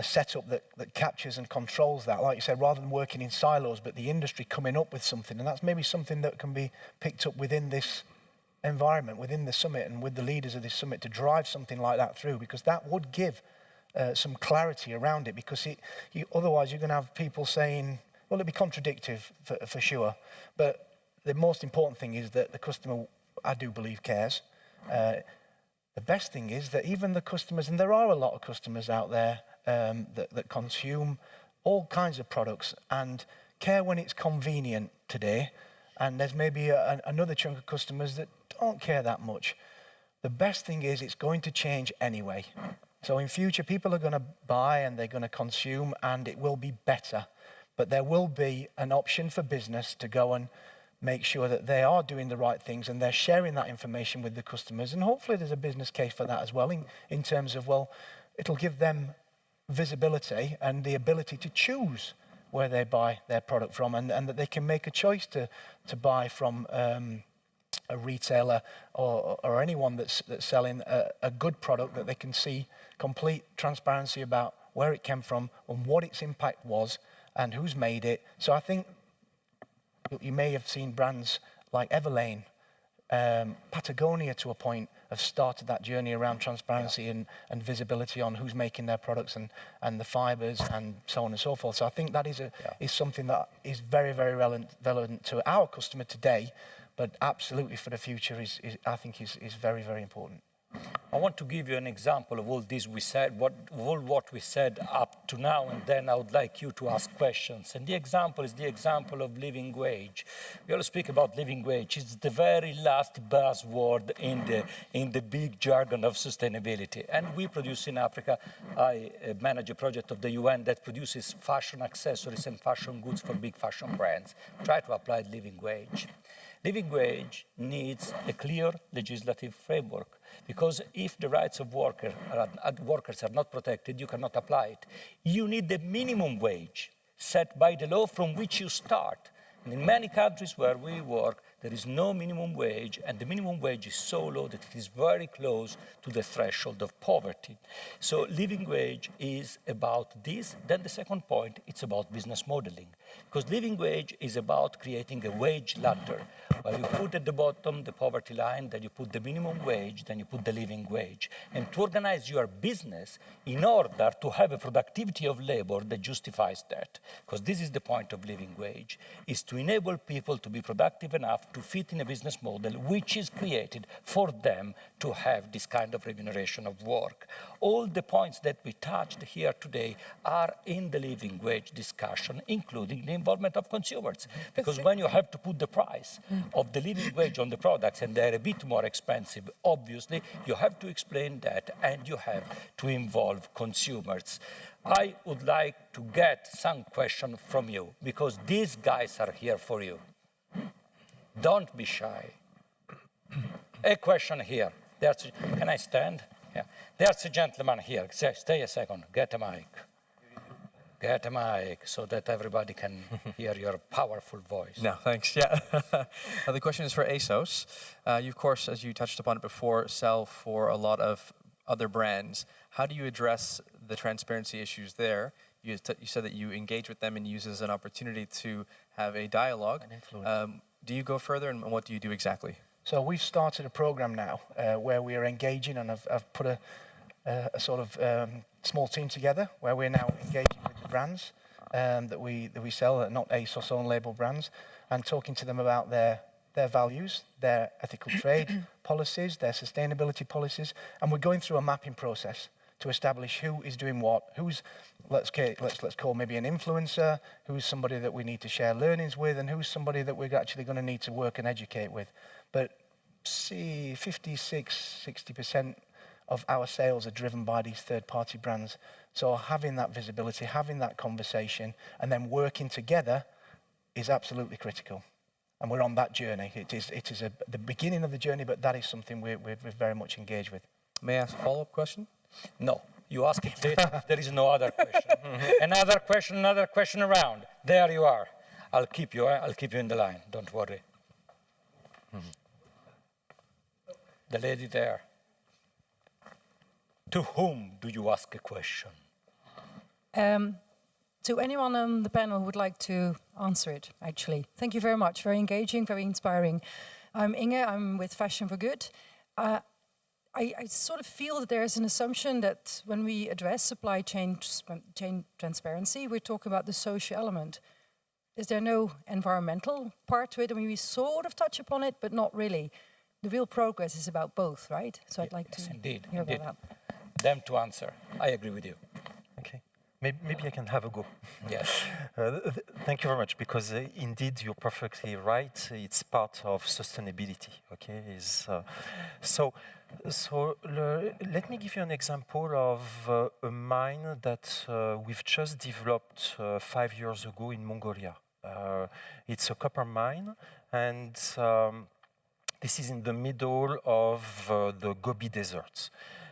setup that captures and controls that, like you said, rather than working in silos, but the industry coming up with something, and that's maybe something that can be picked up within this environment, within the summit and with the leaders of this summit to drive something like that through, because that would give some clarity around it, because otherwise you're going to have people saying, well, it'd be contradictory for sure, but the most important thing is that the customer, I do believe, cares. The best thing is that even the customers, and there are a lot of customers out there that consume all kinds of products and care when it's convenient today, and there's maybe another chunk of customers that don't care that much. The best thing is it's going to change anyway. So in future, people are going to buy and they're going to consume, and it will be better. But there will be an option for business to go and make sure that they are doing the right things and they're sharing that information with the customers. And hopefully there's a business case for that as well in terms of, well, it'll give them visibility and the ability to choose where they buy their product from, and that they can make a choice to buy from a retailer or anyone that's selling a good product, that they can see complete transparency about where it came from and what its impact was and who's made it. So I think you may have seen brands like Everlane Patagonia, to a point, have started that journey around transparency and visibility on who's making their products and the fibers and so on and so forth. So I think that is something that is very, very relevant to our customer today, but absolutely for the future I think is very, very important. I want to give you an example of all this we said, what we said up to now, and then I would like you to ask questions. And the example is the example of living wage. We always speak about living wage. It's the very last buzzword in the big jargon of sustainability. And we produce in Africa, I manage a project of the UN that produces fashion accessories and fashion goods for big fashion brands. Try to apply living wage. Living wage needs a clear legislative framework, because if the rights of workers are not protected, you cannot apply it. You need the minimum wage set by the law from which you start. And in many countries where we work, there is no minimum wage, and the minimum wage is so low that it is very close to the threshold of poverty. So living wage is about this. Then the second point, it's about business modeling. Because living wage is about creating a wage ladder, where you put at the bottom the poverty line, then you put the minimum wage, then you put the living wage. And to organize your business in order to have a productivity of labor that justifies that. Because this is the point of living wage, is to enable people to be productive enough to fit in a business model which is created for them to have this kind of remuneration of work. All the points that we touched here today are in the living wage discussion, including the involvement of consumers. Because when you have to put the price of the living wage on the products and they're a bit more expensive, obviously you have to explain that and you have to involve consumers. I would like to get some question from you, because these guys are here for you. Don't be shy. A question here. Can I stand? Yeah. There's a gentleman here. Stay a second. Get a mic. Get a mic so that everybody can hear your powerful voice. No, thanks. Yeah. The question is for ASOS. You, of course, as you touched upon it before, sell for a lot of other brands. How do you address the transparency issues there? You said that you engage with them and use it as an opportunity to have a dialogue. An influence. Do you go further, and what do you do exactly? So we've started a program now where we are engaging, and I've put a sort of small team together where we're now engaging with the brands that we sell, not ASOS own label brands, and talking to them about their values, their ethical trade policies, their sustainability policies, and we're going through a mapping process to establish who is doing what, who's, let's call maybe an influencer, who's somebody that we need to share learnings with, and who's somebody that we're actually going to need to work and educate with. But 56-60% of our sales are driven by these third-party brands. So having that visibility, having that conversation, and then working together is absolutely critical. And we're on that journey. It is the beginning of the journey, but that is something we're very much engaged with. May I ask a follow-up question? No, you ask it later. There is no other question. Another question around. There you are. I'll keep you in the line. Don't worry. The lady there. To whom do you ask a question? To anyone on the panel who would like to answer it, actually. Thank you very much. Very engaging, very inspiring. I'm Inge. I'm with Fashion for Good. I sort of feel that there's an assumption that when we address supply chain transparency, we're talking about the social element. Is there no environmental part to it? I mean, we sort of touch upon it, but not really. The real progress is about both, right? So I'd like to hear about that. Them to answer. I agree with you. Okay. Maybe I can have a go. Yes. Thank you very much, because indeed you're perfectly right. It's part of sustainability. Okay. Let me give you an example of a mine that we've just developed 5 years ago in Mongolia. It's a copper mine, and this is in the middle of the Gobi Desert.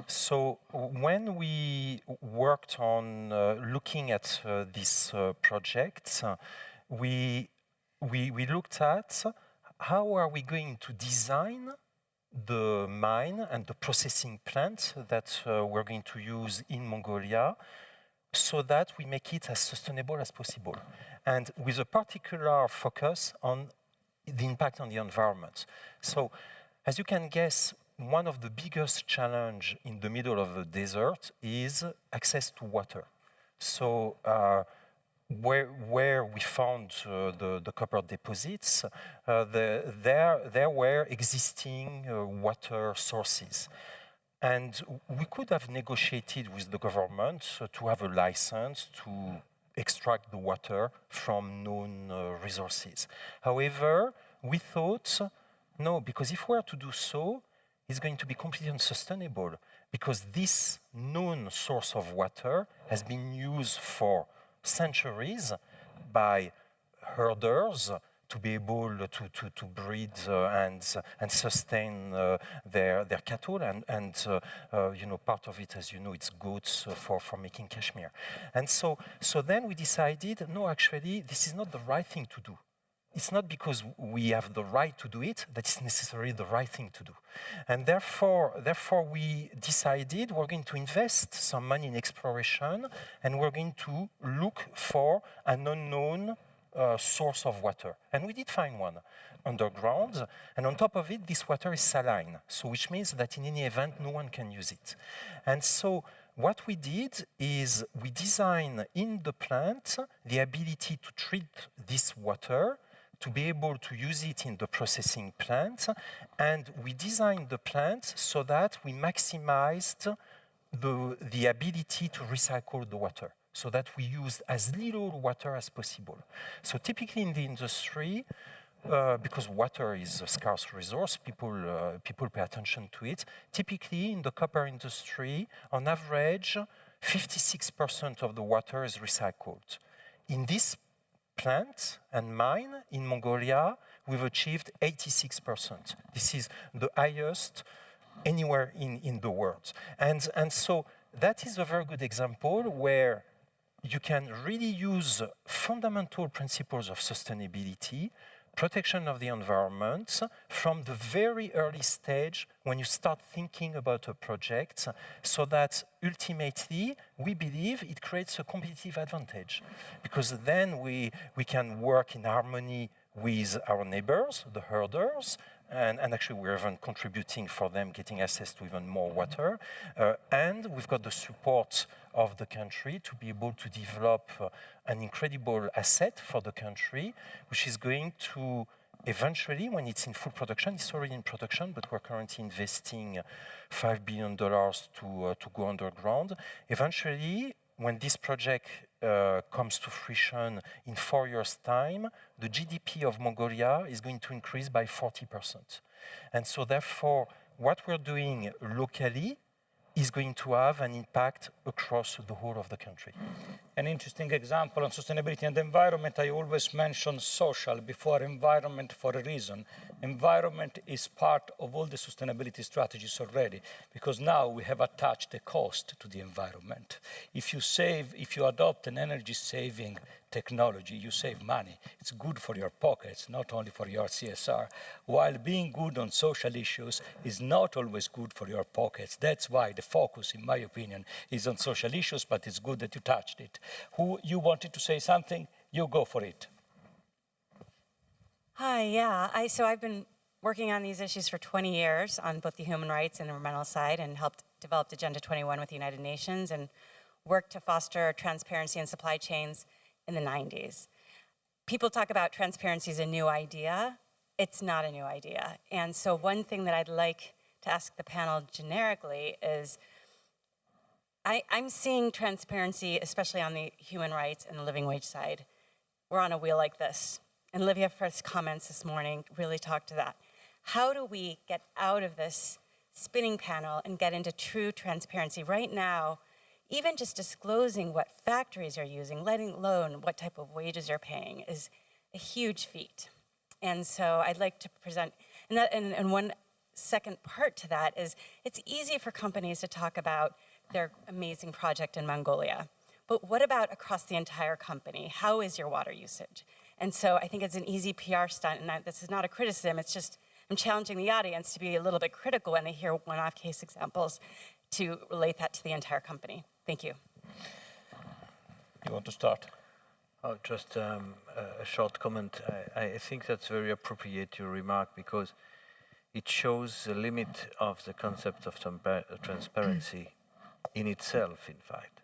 So when we worked on looking at this project, we looked at how are we going to design the mine and the processing plant that we're going to use in Mongolia so that we make it as sustainable as possible, and with a particular focus on the impact on the environment. So As you can guess, one of the biggest challenge in the middle of the desert is access to water. So where we found the copper deposits, there were existing water sources. And we could have negotiated with the government to have a license to extract the water from known resources. However, we thought, no, because if we are to do so, it's going to be completely unsustainable, because this known source of water has been used for centuries by herders to be able to breed and sustain their cattle, and you know, part of it, as you know, it's goats for making cashmere. And so then we decided, no, actually, this is not the right thing to do. It's not because we have the right to do it that it's necessarily the right thing to do. And therefore we decided we're going to invest some money in exploration, and we're going to look for an unknown source of water. And we did find one underground, and on top of it, this water is saline, so which means that in any event, no one can use it. And so what we did is we designed in the plant the ability to treat this water, to be able to use it in the processing plant, and we designed the plant so that we maximized the ability to recycle the water, so that we used as little water as possible. So typically in the industry, because water is a scarce resource, people pay attention to it. Typically in the copper industry, on average, 56% of the water is recycled. In this plant and mine in Mongolia, we've achieved 86%. This is the highest anywhere in the world. And so that is a very good example where you can really use fundamental principles of sustainability, protection of the environment, from the very early stage when you start thinking about a project, so that ultimately we believe it creates a competitive advantage, because then we can work in harmony with our neighbors, the herders, and actually we're even contributing for them getting access to even more water. And we've got the support of the country to be able to develop an incredible asset for the country, which is going to eventually, when it's in full production, it's already in production, but we're currently investing $5 billion to go underground. Eventually, when this project comes to fruition in 4 years' time, the GDP of Mongolia is going to increase by 40%. And so therefore, what we're doing locally is going to have an impact across the whole of the country. An interesting example on sustainability and environment, I always mention social before environment for a reason. Environment is part of all the sustainability strategies already, because now we have attached a cost to the environment. If you adopt an energy saving technology, you save money. It's good for your pockets, not only for your CSR. While being good on social issues is not always good for your pockets. That's why the focus, in my opinion, is on social issues, but it's good that you touched it. You wanted to say something? You go for it. Hi, yeah. So I've been working on these issues for 20 years on both the human rights and environmental side, and helped develop Agenda 21 with the United Nations, and worked to foster transparency in supply chains in the 90s. People talk about transparency as a new idea. It's not a new idea. And so one thing that I'd like to ask the panel generically is, I'm seeing transparency, especially on the human rights and the living wage side. We're on a wheel like this. And Livia Frith's comments this morning really talked to that. How do we get out of this spinning panel and get into true transparency? Right now, even just disclosing what factories are using, letting alone what type of wages they're paying, is a huge feat. And so I'd like to present, and one second part to that is, it's easy for companies to talk about their amazing project in Mongolia, but what about across the entire company? How is your water usage? And so I think it's an easy PR stunt, and this is not a criticism, it's just, I'm challenging the audience to be a little bit critical when they hear one-off case examples, to relate that to the entire company. Thank you. You want to start? Oh, just a short comment. I think that's very appropriate, your remark, because it shows the limit of the concept of transparency in itself, in fact.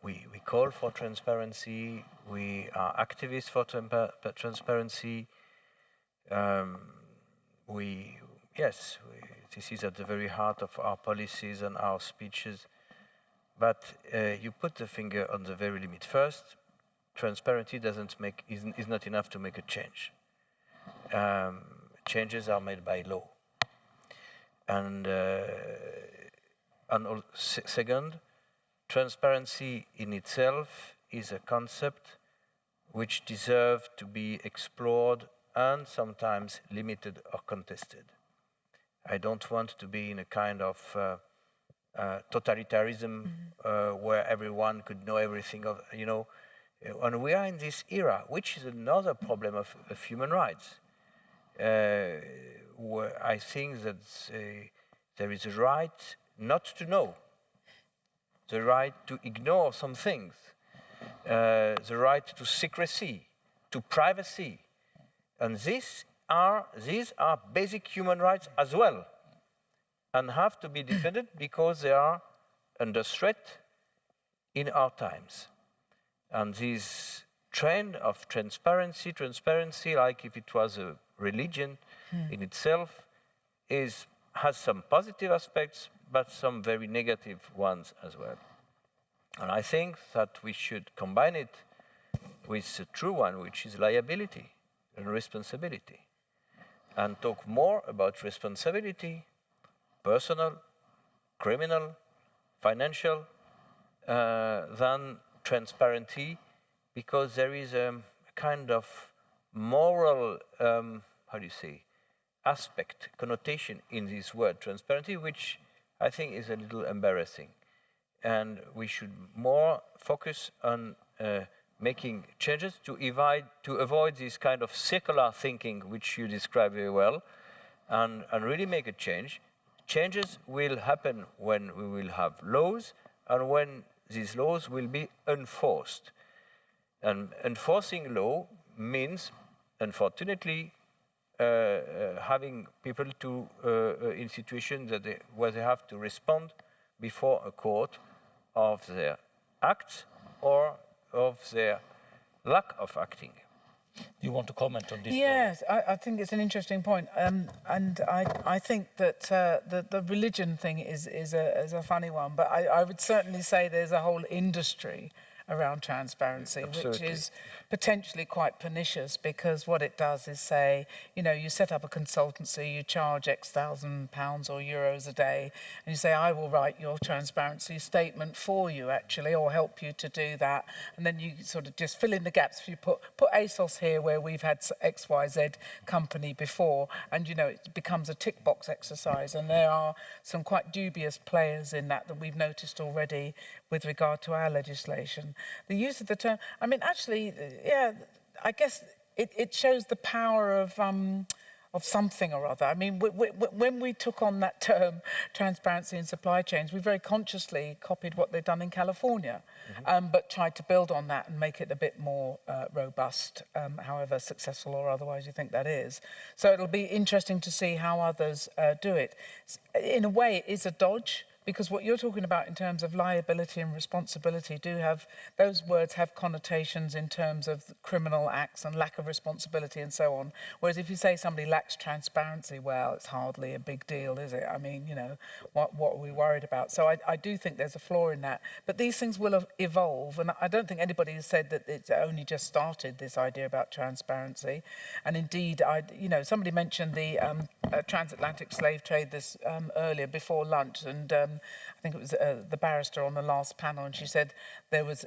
We call for transparency, we are activists for transparency. This is at the very heart of our policies and our speeches. But you put the finger on the very limit. First, transparency is not enough to make a change. Changes are made by law. And second, transparency in itself is a concept which deserves to be explored and sometimes limited or contested. I don't want to be in a kind of totalitarianism where everyone could know everything of, and we are in this era, which is another problem of human rights. Where I think that there is a right not to know, the right to ignore some things, the right to secrecy, to privacy, and these are basic human rights as well, and have to be defended because they are under threat in our times. And this trend of transparency, like if it was a religion in itself, has some positive aspects, but some very negative ones as well. And I think that we should combine it with the true one, which is liability and responsibility, and talk more about responsibility, personal, criminal, financial, than transparency, because there is a kind of moral, aspect, connotation in this word transparency, which I think is a little embarrassing. And we should more focus on making changes to avoid this kind of circular thinking, which you describe very well, and really make a change. Changes will happen when we will have laws and when these laws will be enforced. And enforcing law means, unfortunately, having people in situations where they have to respond before a court of their acts or of their lack of acting. Do you want to comment on this? Yes, I think it's an interesting point, and I think that the religion thing is a funny one, but I would certainly say there's a whole industry around transparency, Absolutely. which is potentially quite pernicious, because what it does is say, you set up a consultancy, you charge X thousand pounds or euros a day, and you say, I will write your transparency statement for you, actually, or help you to do that. And then you sort of just fill in the gaps. You put ASOS here where we've had XYZ company before, and, it becomes a tick box exercise. And there are some quite dubious players in that we've noticed already with regard to our legislation. The use of the term, I guess it shows the power of something or other. I mean, when we took on that term, transparency in supply chains, we very consciously copied what they've done in California, but tried to build on that and make it a bit more robust, however successful or otherwise you think that is. So it'll be interesting to see how others do it. In a way, it is a dodge, because what you're talking about in terms of liability and responsibility those words have connotations in terms of criminal acts and lack of responsibility and so on. Whereas if you say somebody lacks transparency, well, it's hardly a big deal, is it? I mean, what are we worried about? So I do think there's a flaw in that. But these things will evolve, and I don't think anybody has said that it's only just started, this idea about transparency. And indeed, somebody mentioned the transatlantic slave trade this earlier before lunch, and I think it was the barrister on the last panel, and she said there was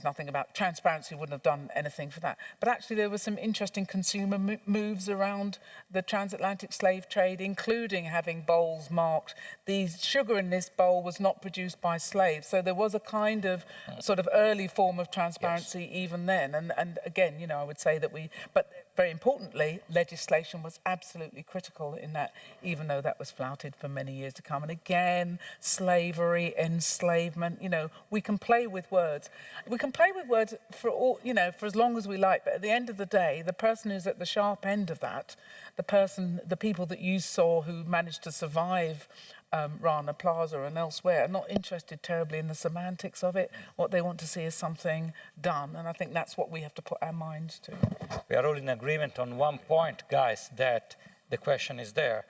nothing about transparency, wouldn't have done anything for that. But actually there were some interesting consumer moves around the transatlantic slave trade, including having bowls marked, the sugar in this bowl was not produced by slaves. So there was a kind of sort of early form of transparency even then. And again, I would say that but very importantly, legislation was absolutely critical in that, even though that was flouted for many years to come. And again, slavery, enslavement, we can play with words. We can play with words for all, for as long as we like, but at the end of the day, the person who's at the sharp end of that, the people that you saw who managed to survive Rana Plaza and elsewhere are not interested terribly in the semantics of it. What they want to see is something done, and I think that's what we have to put our minds to. We are all in agreement on one point, guys, that the question is there.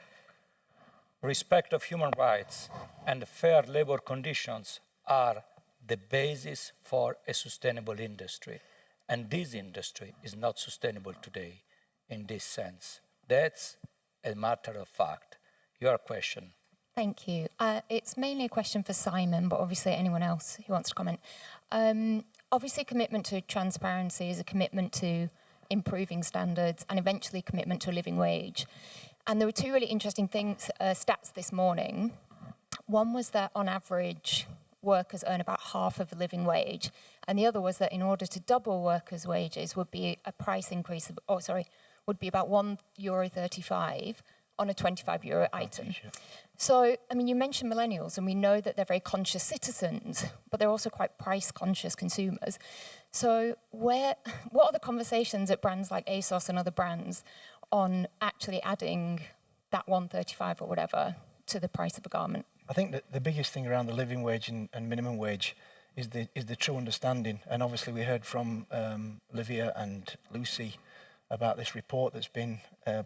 Respect of human rights and fair labor conditions are the basis for a sustainable industry. And this industry is not sustainable today in this sense. That's a matter of fact. Your question. Thank you. It's mainly a question for Simon, but obviously anyone else who wants to comment. Obviously, commitment to transparency is a commitment to improving standards and eventually commitment to a living wage. And there were two really interesting stats this morning. One was that on average, workers earn about half of a living wage. And the other was that in order to double workers' wages would be a price increase of, would be about €1.35 on a €25 item. So, you mentioned millennials, and we know that they're very conscious citizens, but they're also quite price-conscious consumers. So what are the conversations at brands like ASOS and other brands on actually adding that $1.35 or whatever to the price of a garment? I think that the biggest thing around the living wage and minimum wage is the true understanding. And obviously we heard from Livia and Lucy about this report that's been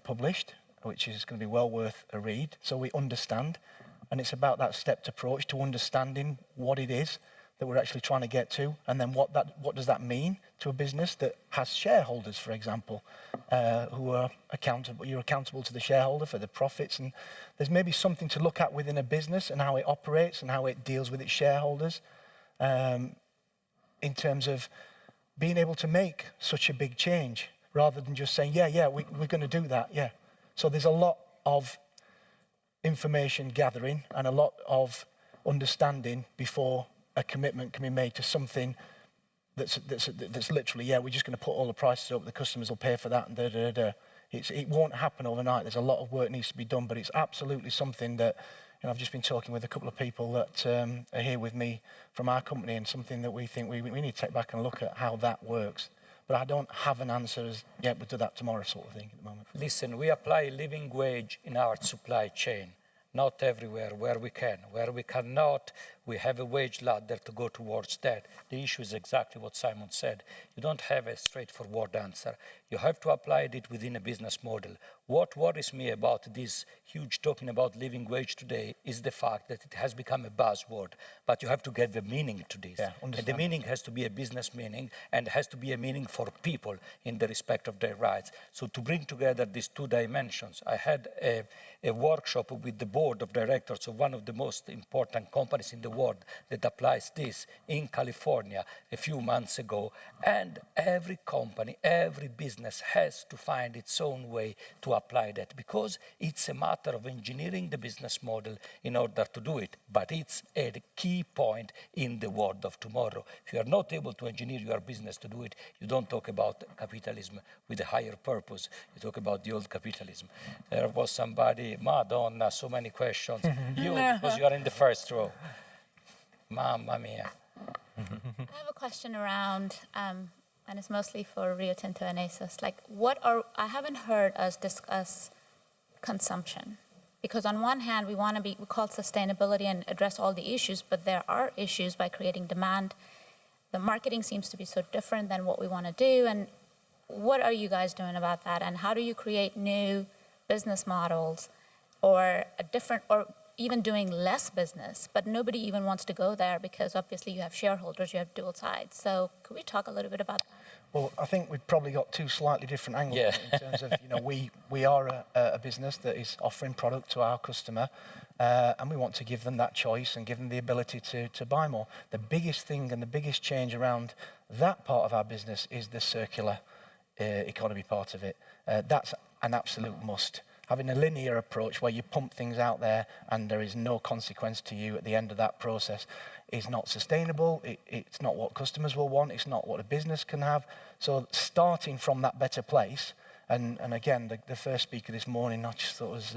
published, which is going to be well worth a read. So we understand, and it's about that stepped approach to understanding what it is that we're actually trying to get to, and then what does that mean to a business that has shareholders, for example, who are accountable. You're accountable to the shareholder for the profits, and there's maybe something to look at within a business and how it operates and how it deals with its shareholders, in terms of being able to make such a big change, rather than just saying, we're going to do that, yeah. So there's a lot of information gathering and a lot of understanding before a commitment can be made to something that's literally, we're just going to put all the prices up, the customers will pay for that, and da-da-da-da. It won't happen overnight. There's a lot of work needs to be done, but it's absolutely something that, I've just been talking with a couple of people that are here with me from our company, and something that we think we need to take back and look at how that works. But I don't have an answer as, we'll do that tomorrow sort of thing at the moment. Listen, we apply living wage in our supply chain, not everywhere, where we can. Where we cannot, we have a wage ladder to go towards that. The issue is exactly what Simon said. You don't have a straightforward answer. You have to apply it within a business model. What worries me about this huge talking about living wage today is the fact that it has become a buzzword, but you have to get the meaning to this. And the meaning has to be a business meaning, and has to be a meaning for people in the respect of their rights. So to bring together these two dimensions, I had a workshop with the board of directors of one of the most important companies in the world that applies this in California a few months ago, and every company, every business has to find its own way to apply that, because it's a matter of engineering the business model in order to do it. But it's a key point in the world of tomorrow. If you are not able to engineer your business to do it, you don't talk about capitalism with a higher purpose. You talk about the old capitalism. There was somebody, Madonna, so many questions. You, because you are in the first row. Mamma mia. I have a question around, and it's mostly for Rio Tinto and ASOS. I haven't heard us discuss consumption. Because on one hand, we call sustainability and address all the issues, but there are issues by creating demand. The marketing seems to be so different than what we want to do. And what are you guys doing about that? And how do you create new business models, or even doing less business, but nobody even wants to go there because obviously you have shareholders, you have dual sides. So could we talk a little bit about that? Well, I think we've probably got two slightly different angles in terms of, we are a business that is offering product to our customer, and we want to give them that choice and give them the ability to buy more. The biggest thing and the biggest change around that part of our business is the circular economy part of it. That's an absolute must. Having a linear approach where you pump things out there and there is no consequence to you at the end of that process is not sustainable. It's not what customers will want. It's not what a business can have. So starting from that better place And again, the first speaker this morning, I just thought was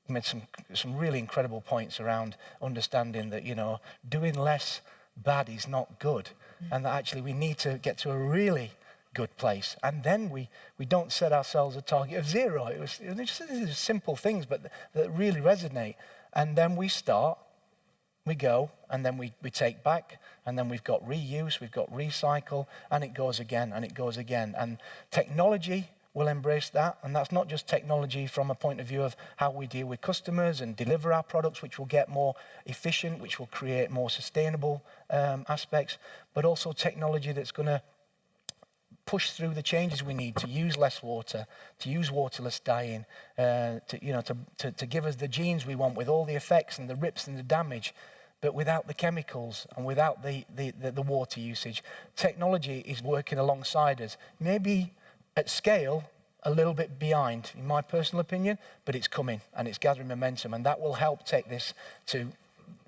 made some really incredible points around understanding that, you know, doing less bad is not good, and that actually we need to get to a really good place. And then we don't set ourselves a target of 0. It's just these simple things, but that really resonate. And then we start, we go, and then we take back, and then we've got reuse, we've got recycle, and it goes again, and it goes again. And technology will embrace that, and that's not just technology from a point of view of how we deal with customers and deliver our products, which will get more efficient, which will create more sustainable aspects, but also technology that's going to push through the changes we need to use less water, to use waterless dyeing, to give us the genes we want with all the effects and the rips and the damage, but without the chemicals and without the water usage. Technology is working alongside us. Maybe at scale, a little bit behind, in my personal opinion, but it's coming and it's gathering momentum, and that will help take this to,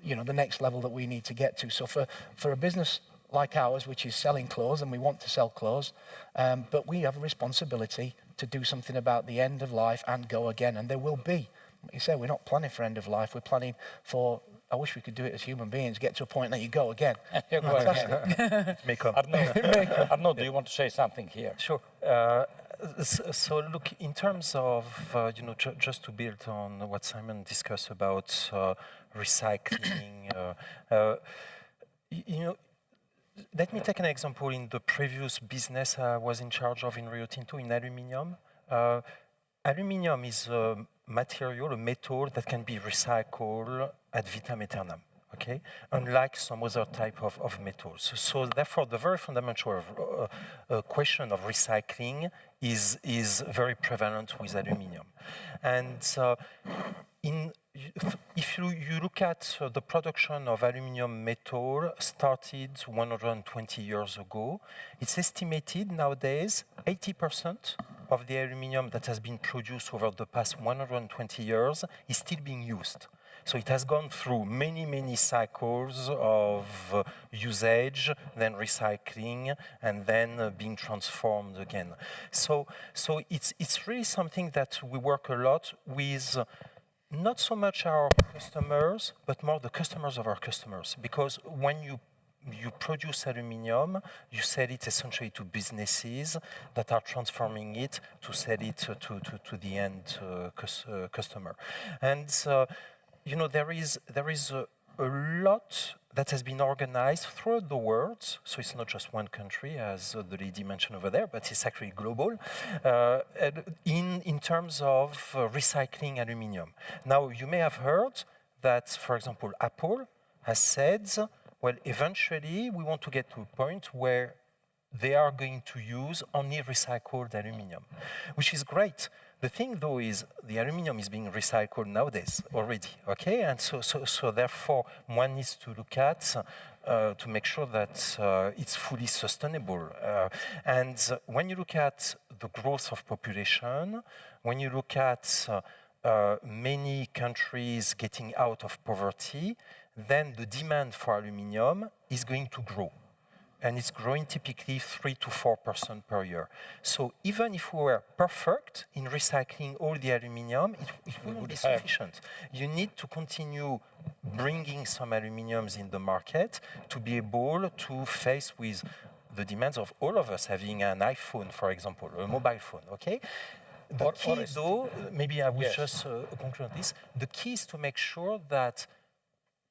you know, the next level that we need to get to. So for a business like ours, which is selling clothes, and we want to sell clothes, but we have a responsibility to do something about the end of life and go again, and there will be. Like you said, we're not planning for end of life, we're planning for, I wish we could do it as human beings, get to a point that you go again. You go again. May come. Arnaud, do you want to say something here? Sure. So look, in terms of, just to build on what Simon discussed about recycling, let me take an example. In the previous business I was in charge of in Rio Tinto, in aluminium. Aluminium is a material, a metal that can be recycled ad vitam aeternam, okay? Unlike some other type of metals. So therefore, the very fundamental question of recycling is very prevalent with aluminium. And if you look at the production of aluminium metal started 120 years ago, it's estimated nowadays 80% of the aluminium that has been produced over the past 120 years is still being used. So it has gone through many, many cycles of usage, then recycling, and then being transformed again. So it's really something that we work a lot with. Not so much our customers, but more the customers of our customers. Because when you produce aluminium, you sell it essentially to businesses that are transforming it to sell it to the end customer. And there is a lot that has been organized throughout the world. So it's not just one country, as the lady mentioned over there, but it's actually global, in terms of recycling aluminium. Now, you may have heard that, for example, Apple has said, well, eventually we want to get to a point where they are going to use only recycled aluminium, which is great. The thing, though, is the aluminium is being recycled nowadays already, okay? And so therefore, one needs to look at to make sure that it's fully sustainable. And when you look at the growth of population, when you look at many countries getting out of poverty, then the demand for aluminium is going to grow. And it's growing typically 3 to 4% per year. So even if we were perfect in recycling all the aluminium, it wouldn't be sufficient. You need to continue bringing some aluminiums in the market to be able to face with the demands of all of us having an iPhone, for example, a mobile phone, okay? The key, though, maybe I will just conclude on this, the key is to make sure that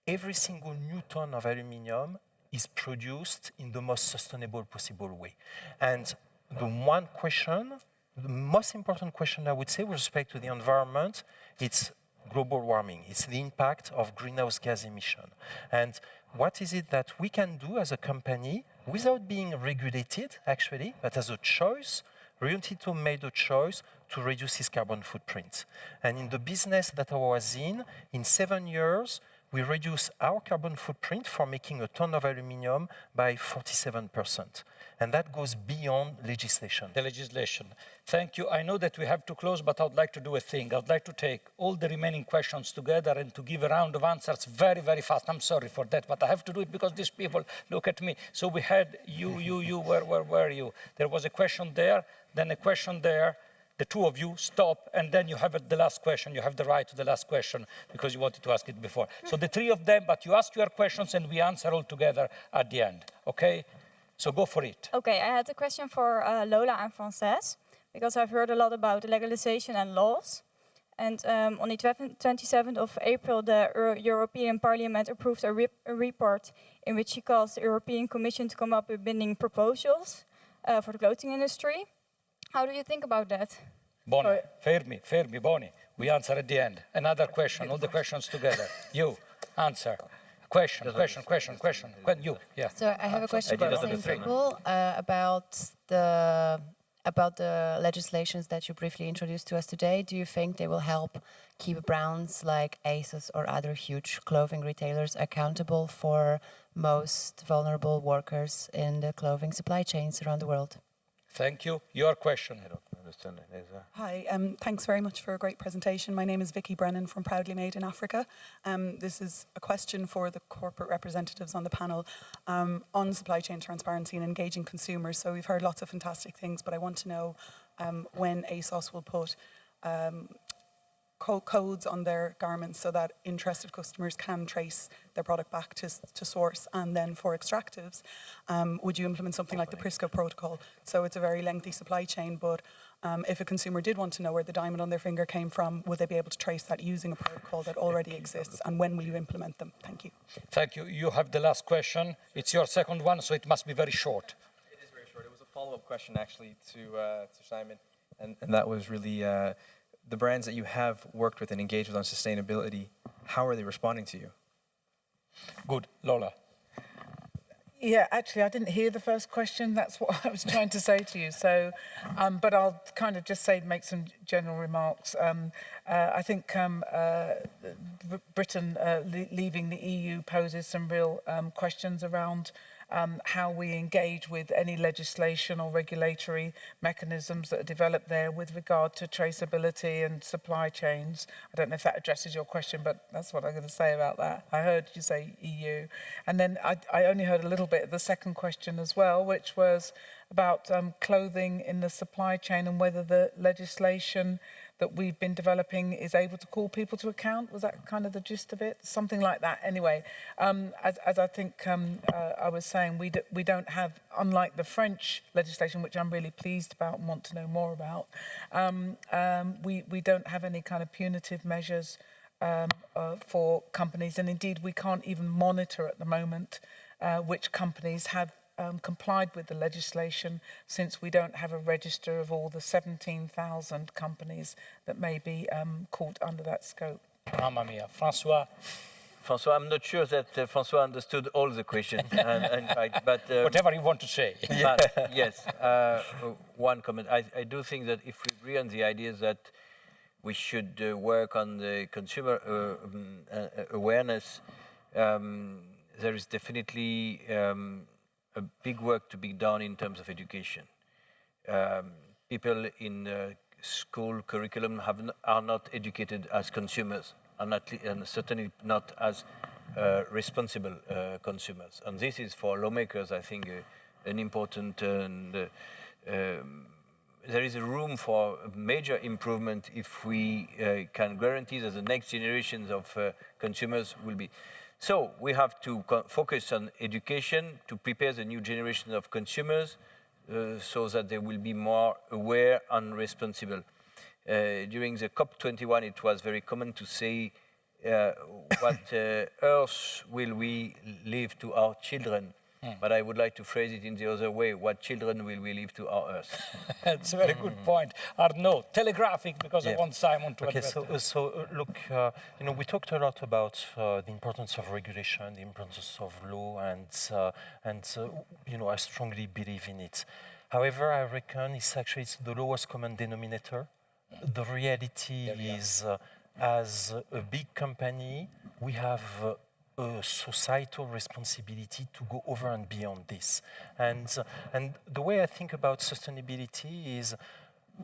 every single new ton of aluminium is produced in the most sustainable possible way. And the one question, the most important question I would say with respect to the environment, it's global warming. It's the impact of greenhouse gas emission. And what is it that we can do as a company without being regulated, actually, but as a choice? Rio Tinto made a choice to reduce its carbon footprint. And in the business that I was in 7 years, we reduce our carbon footprint for making a ton of aluminium by 47%. And that goes beyond legislation. The legislation. Thank you. I know that we have to close, but I would like to do a thing. I would like to take all the remaining questions together and to give a round of answers very, very fast. I'm sorry for that, but I have to do it because these people look at me. So we had you, where were you? There was a question there, then a question there, the two of you stop, and then you have the last question. You have the right to the last question because you wanted to ask it before. So the three of them, but you ask your questions and we answer all together at the end, okay? So go for it. Okay, I had a question for Lola and François, because I've heard a lot about legalization and laws. And on the 27th of April, the European Parliament approved a report in which he calls the European Commission to come up with binding proposals for the clothing industry. How do you think about that? Boni, fermi, Boni. We answer at the end. Another question, all the questions together. You, answer. Question. You, yeah. So I have a question for the same people about the legislations that you briefly introduced to us today. Do you think they will help keep brands like ASOS or other huge clothing retailers accountable for most vulnerable workers in the clothing supply chains around the world? Thank you. Your question. Hi, thanks very much for a great presentation. My name is Vicky Brennan from Proudly Made in Africa. This is a question for the corporate representatives on the panel on supply chain transparency and engaging consumers. So we've heard lots of fantastic things, but I want to know when ASOS will put codes on their garments so that interested customers can trace their product back to source. And then for extractives, would you implement something like the Prisco protocol? So it's a very lengthy supply chain, but if a consumer did want to know where the diamond on their finger came from, would they be able to trace that using a protocol that already exists? And when will you implement them? Thank you. Thank you. You have the last question. It's your second one, so it must be very short. It is very short. It was a follow-up question, actually, to Simon. And that was really the brands that you have worked with and engaged with on sustainability, how are they responding to you? Good. Lola. Yeah, actually, I didn't hear the first question. That's what I was trying to say to you. So, but I'll kind of just make some general remarks. I think Britain leaving the EU poses some real questions around how we engage with any legislation or regulatory mechanisms that are developed there with regard to traceability and supply chains. I don't know if that addresses your question, but that's what I'm going to say about that. I heard you say EU. And then I only heard a little bit of the second question as well, which was about clothing in the supply chain and whether the legislation that we've been developing is able to call people to account. Was that kind of the gist of it? Something like that. Anyway, as I think I was saying, we don't have, unlike the French legislation, which I'm really pleased about and want to know more about, we don't have any kind of punitive measures for companies. And indeed, we can't even monitor at the moment which companies have complied with the legislation, since we don't have a register of all the 17,000 companies that may be caught under that scope. Mamma mia. François, I'm not sure that François understood all the questions. but whatever you want to say. But yes, one comment. I do think that if we agree on the idea that we should work on the consumer awareness, there is definitely a big work to be done in terms of education. People in school curriculum are not educated as consumers, and certainly not as responsible consumers. And this is for lawmakers, I think, an important, and there is a room for a major improvement if we can guarantee that the next generations of consumers will be. So we have to focus on education to prepare the new generation of consumers so that they will be more aware and responsible. During the COP21, it was very common to say, what earth will we leave to our children? But I would like to phrase it in the other way. What children will we leave to our earth? That's a very good point. Arnaud, telegraphic, because I want Simon to address that. So look, we talked a lot about the importance of regulation, the importance of law, and I strongly believe in it. However, I reckon it's the lowest common denominator. The reality is, as a big company, we have a societal responsibility to go over and beyond this. And the way I think about sustainability is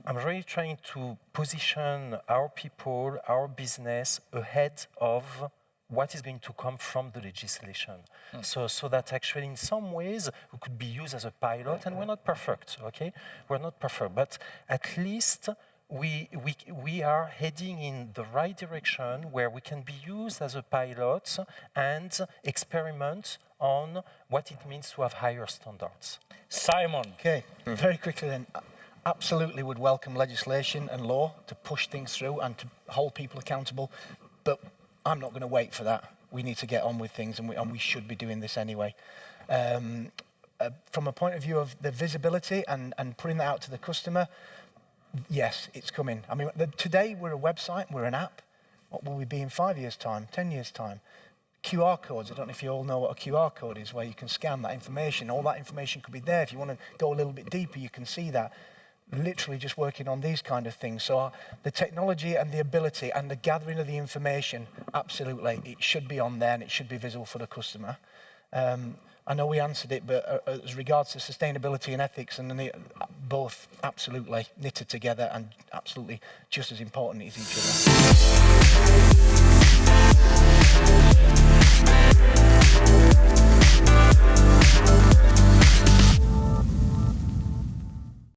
I'm really trying to position our people, our business ahead of what is going to come from the legislation. So that actually in some ways we could be used as a pilot, and we're not perfect, okay? We're not perfect, but at least we are heading in the right direction where we can be used as a pilot and experiment on what it means to have higher standards. Simon. Okay, very quickly then. Absolutely would welcome legislation and law to push things through and to hold people accountable, but I'm not going to wait for that. We need to get on with things, and we should be doing this anyway. From a point of view of the visibility and putting that out to the customer, yes, it's coming. I mean, today we're a website, we're an app. What will we be in 5 years' time, 10 years' time? QR codes, I don't know if you all know what a QR code is, where you can scan that information. All that information could be there. If you want to go a little bit deeper, you can see that. Literally just working on these kind of things. So the technology and the ability and the gathering of the information, absolutely, it should be on there and it should be visible for the customer. I know we answered it, but as regards to sustainability and ethics, and both absolutely knitted together and absolutely just as important as each other.